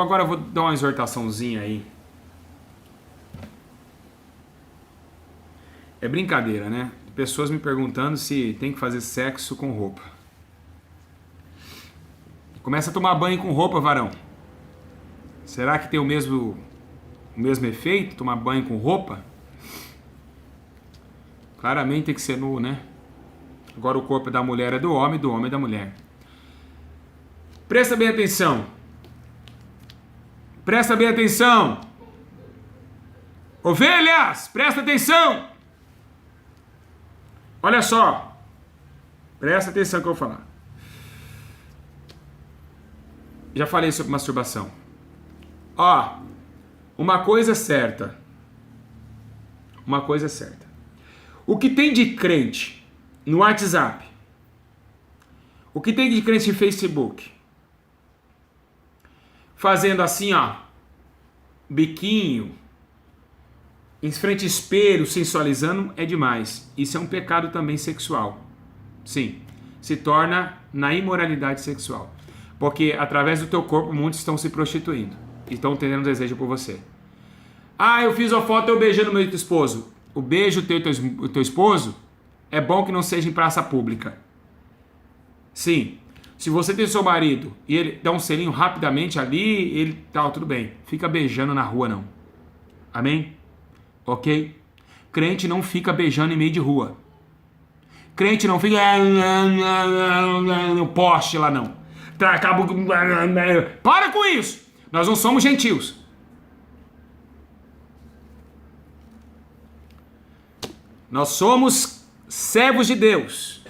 Agora vou dar uma exortaçãozinha aí. É brincadeira, Pessoas me perguntando se tem que fazer sexo com roupa. Começa a tomar banho com roupa, varão. Será que tem o mesmo efeito, tomar banho com roupa? Claramente tem que ser nu, Agora o corpo da mulher é do homem é da mulher. Presta bem atenção. Presta bem atenção. Ovelhas, presta atenção. Olha só. Presta atenção no que eu vou falar. Já falei sobre masturbação. Ó, uma coisa é certa. Uma coisa é certa. O que tem de crente no WhatsApp? O que tem de crente no Facebook? Fazendo assim, ó, biquinho, em frente ao espelho, sensualizando, é demais. Isso é um pecado também sexual. Sim, se torna na imoralidade sexual. Porque através do teu corpo, muitos estão se prostituindo. E estão tendo desejo por você. Ah, eu fiz a foto eu beijando meu esposo. O beijo do teu esposo é bom que não seja em praça pública. Sim. Se você tem seu marido e ele dá um selinho rapidamente ali, ele tal, tudo bem. Fica beijando na rua, não. Amém? Ok? Crente não fica beijando em meio de rua. Crente não fica no poste lá, não. Para com isso! Nós não somos gentios. Nós somos servos de Deus.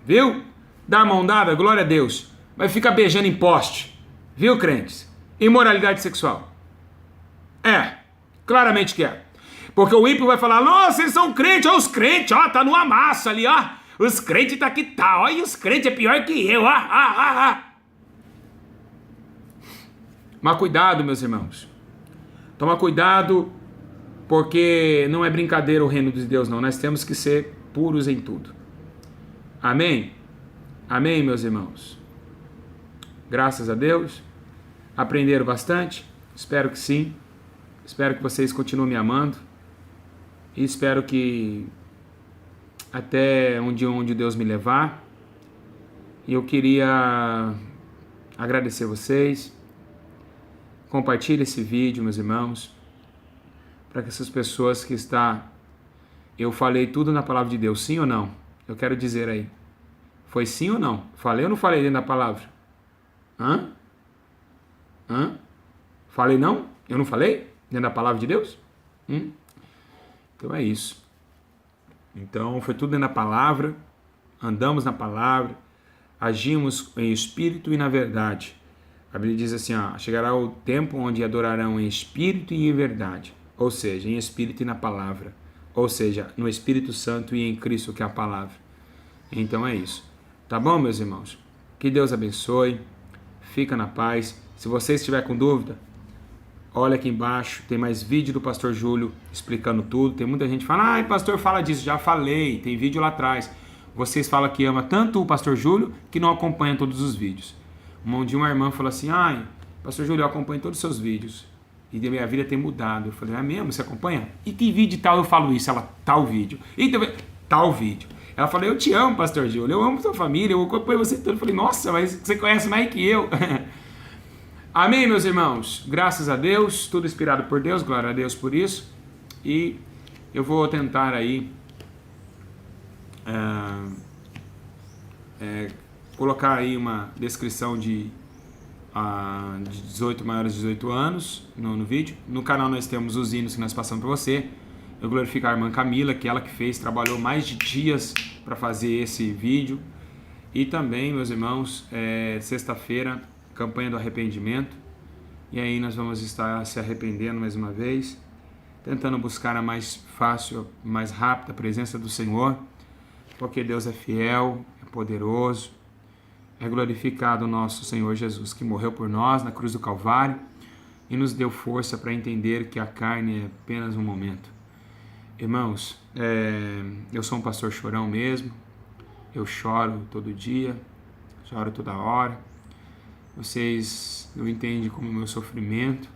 Viu? Dá a mão dada, glória a Deus. Mas fica beijando em poste. Viu, crentes? Imoralidade sexual. É, claramente que é. Porque o ímpio vai falar, nossa, eles são crentes, olha os crentes, ó, tá numa massa ali, ó. Os crentes tá que tá, olha, os crentes é pior que eu, ó. Mas cuidado, meus irmãos. Toma cuidado, porque não é brincadeira o reino de Deus, não. Nós temos que ser puros em tudo. Amém? Amém, meus irmãos? Graças a Deus. Aprenderam bastante? Espero que sim. Espero que vocês continuem me amando. E espero que até onde Deus me levar. E eu queria agradecer vocês. Compartilhe esse vídeo, meus irmãos, para que essas pessoas que estão... Eu falei tudo na palavra de Deus, sim ou não? Eu quero dizer aí. Foi sim ou não? Falei ou não falei dentro da palavra? Hã? Falei não? Eu não falei dentro da palavra de Deus? Então é isso. Então foi tudo dentro da palavra. Andamos na palavra. Agimos em espírito e na verdade. A Bíblia diz assim, ó, chegará o tempo onde adorarão em espírito e em verdade. Ou seja, em espírito e na palavra. Ou seja, no Espírito Santo e em Cristo, que é a palavra. Então é isso. Tá bom, meus irmãos? Que Deus abençoe. Fica na paz. Se você estiver com dúvida, olha aqui embaixo. Tem mais vídeo do Pastor Júlio explicando tudo. Tem muita gente que fala, ai, pastor, fala disso. Já falei. Tem vídeo lá atrás. Vocês falam que ama tanto o Pastor Júlio que não acompanham todos os vídeos. Um dia uma irmã falou assim, ai, Pastor Júlio, eu acompanho todos os seus vídeos. E a minha vida tem mudado. Eu falei, é mesmo? Você acompanha? E que vídeo tal eu falo isso? Ela, tal vídeo. E também, tal vídeo. Ela falou, eu te amo, Pastor Júlio, eu amo sua família, eu acompanho você todo. Eu falei, nossa, mas você conhece mais que eu. Amém, meus irmãos? Graças a Deus, tudo inspirado por Deus, glória a Deus por isso. E eu vou tentar aí colocar aí uma descrição de 18 maiores de 18 anos no vídeo. No canal nós temos os hinos que nós passamos para você. Eu glorifico a irmã Camila, que ela que fez, trabalhou mais de dias para fazer esse vídeo. E também, meus irmãos, sexta-feira, campanha do arrependimento. E aí nós vamos estar se arrependendo mais uma vez, tentando buscar a mais fácil, mais rápida presença do Senhor, porque Deus é fiel, é poderoso. É glorificado o nosso Senhor Jesus, que morreu por nós na cruz do Calvário e nos deu força para entender que a carne é apenas um momento. Irmãos, eu sou um pastor chorão mesmo, eu choro todo dia, choro toda hora. Vocês não entendem como o meu sofrimento.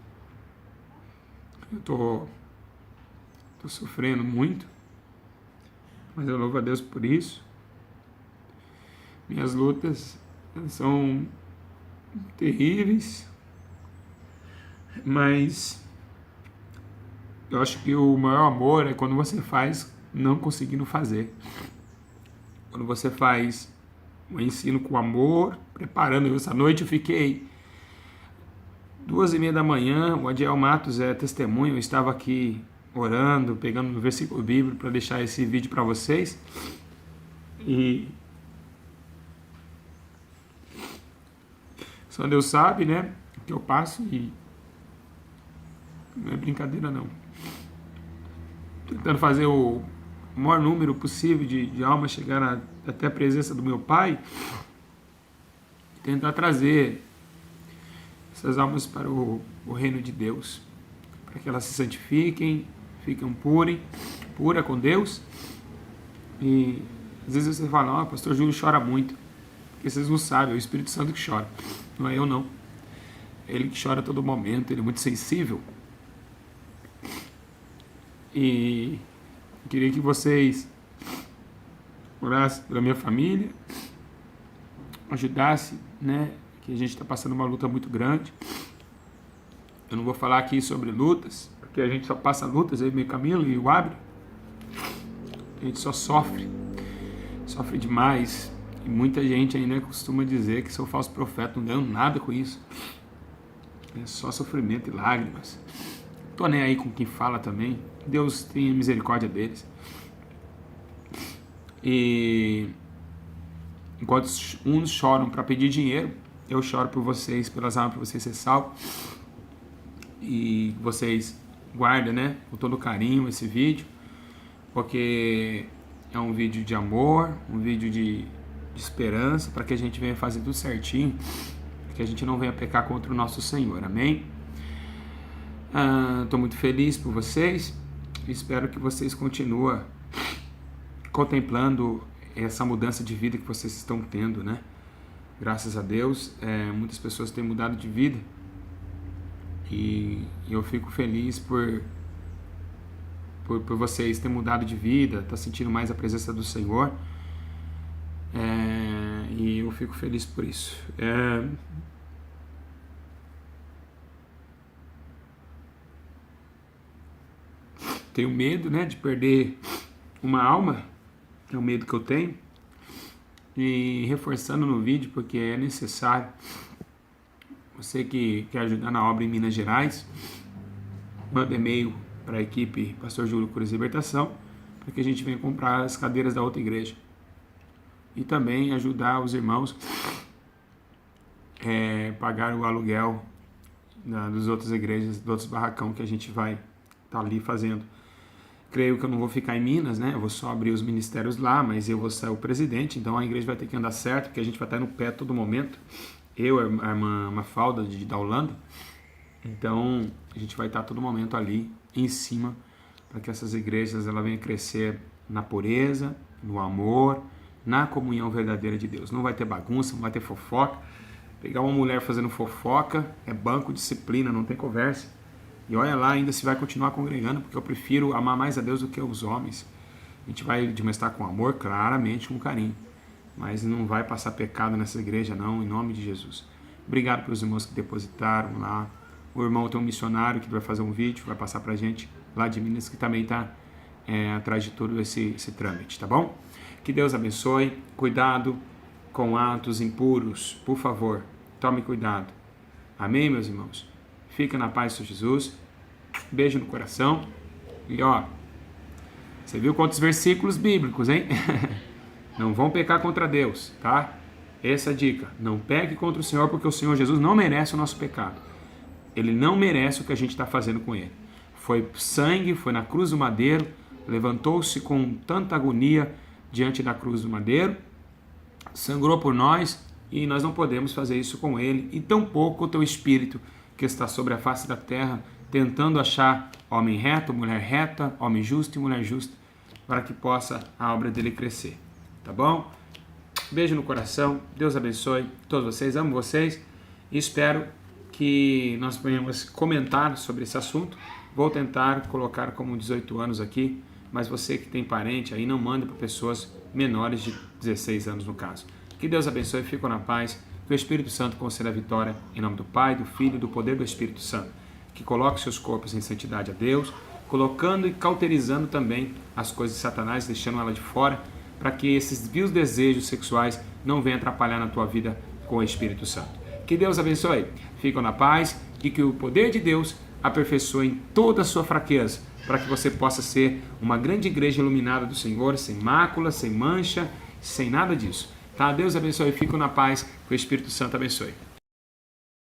Eu tô sofrendo muito, mas eu louvo a Deus por isso. Minhas lutas são terríveis, mas eu acho que o maior amor é quando você faz não conseguindo fazer. quando você faz o ensino com amor, preparando essa noite, eu fiquei 2h30 da manhã, o Adiel Matos é testemunho, eu estava aqui orando, pegando no versículo bíblico para deixar esse vídeo para vocês, e só Deus sabe, né, o que eu passo, e não é brincadeira não. Tentando fazer o maior número possível de almas chegar até a presença do meu Pai, tentar trazer essas almas para o reino de Deus, para que elas se santifiquem, fiquem pura com Deus. E às vezes você fala, pastor Júlio chora muito, porque vocês não sabem, é o Espírito Santo que chora, não é eu não. É ele que chora a todo momento, ele é muito sensível. E eu queria que vocês orassem pela minha família, ajudassem, né? Que a gente está passando uma luta muito grande. Eu não vou falar aqui sobre lutas, porque a gente só passa lutas, aí meu Camilo e o Abra. A gente só sofre demais. E muita gente ainda costuma dizer que sou falso profeta, não ganho nada com isso. É só sofrimento e lágrimas. Não tô nem aí com quem fala também. Deus tenha misericórdia deles. E enquanto uns choram para pedir dinheiro, eu choro por vocês, pelas almas, para vocês serem salvos. E vocês guardem, né, com todo carinho esse vídeo, porque é um vídeo de amor, um vídeo de esperança, para que a gente venha fazer tudo certinho, que a gente não venha pecar contra o nosso Senhor, amém? Estou muito feliz por vocês, espero que vocês continuem contemplando essa mudança de vida que vocês estão tendo, né? Graças a Deus, muitas pessoas têm mudado de vida, e eu fico feliz por vocês terem mudado de vida, tá sentindo mais a presença do Senhor, e eu fico feliz por isso. Tenho medo, né, de perder uma alma, é o medo que eu tenho, e reforçando no vídeo, porque é necessário. Você que quer ajudar na obra em Minas Gerais, manda e-mail para a equipe Pastor Júlio Cura e Libertação, para que a gente venha comprar as cadeiras da outra igreja. E também ajudar os irmãos pagar o aluguel das outras igrejas, dos outros barracão que a gente vai estar ali fazendo. Creio que eu não vou ficar em Minas, né? Eu vou só abrir os ministérios lá, mas eu vou ser o presidente, então a igreja vai ter que andar certo, porque a gente vai estar no pé a todo momento. Eu, a irmã Mafalda da Holanda, então a gente vai estar a todo momento ali em cima, para que essas igrejas ela venham crescer na pureza, no amor, na comunhão verdadeira de Deus. Não vai ter bagunça, não vai ter fofoca. Pegar uma mulher fazendo fofoca é banco, disciplina, não tem conversa. E olha lá, ainda se vai continuar congregando, porque eu prefiro amar mais a Deus do que os homens. A gente vai demonstrar com amor, claramente, com carinho. Mas não vai passar pecado nessa igreja não, em nome de Jesus. Obrigado pelos irmãos que depositaram lá. O irmão tem um missionário que vai fazer um vídeo, vai passar pra gente lá de Minas, que também está atrás de todo esse trâmite, tá bom? Que Deus abençoe. Cuidado com atos impuros, por favor. Tome cuidado. Amém, meus irmãos? Fica na paz de Jesus. Beijo no coração. E você viu quantos versículos bíblicos, hein? Não vão pecar contra Deus, tá? Essa é a dica. Não peque contra o Senhor, porque o Senhor Jesus não merece o nosso pecado. Ele não merece o que a gente está fazendo com ele. Foi sangue, foi na cruz do madeiro, levantou-se com tanta agonia diante da cruz do madeiro, sangrou por nós, e nós não podemos fazer isso com ele, e tampouco o teu espírito que está sobre a face da terra, tentando achar homem reto, mulher reta, homem justo e mulher justa, para que possa a obra dele crescer. Tá bom? Beijo no coração, Deus abençoe todos vocês, amo vocês, e espero que nós venhamos comentar sobre esse assunto. Vou tentar colocar como 18 anos aqui, mas você que tem parente aí, não manda para pessoas menores de 16 anos no caso. Que Deus abençoe, fico na paz, que o Espírito Santo conceda a vitória, em nome do Pai, do Filho e do poder do Espírito Santo, que coloque seus corpos em santidade a Deus, colocando e cauterizando também as coisas de Satanás, deixando ela de fora, para que esses vios desejos sexuais não venham atrapalhar na tua vida com o Espírito Santo. Que Deus abençoe. Fiquem na paz e que o poder de Deus aperfeiçoe em toda a sua fraqueza, para que você possa ser uma grande igreja iluminada do Senhor, sem mácula, sem mancha, sem nada disso. Tá? Deus abençoe. Fiquem na paz. Que o Espírito Santo abençoe.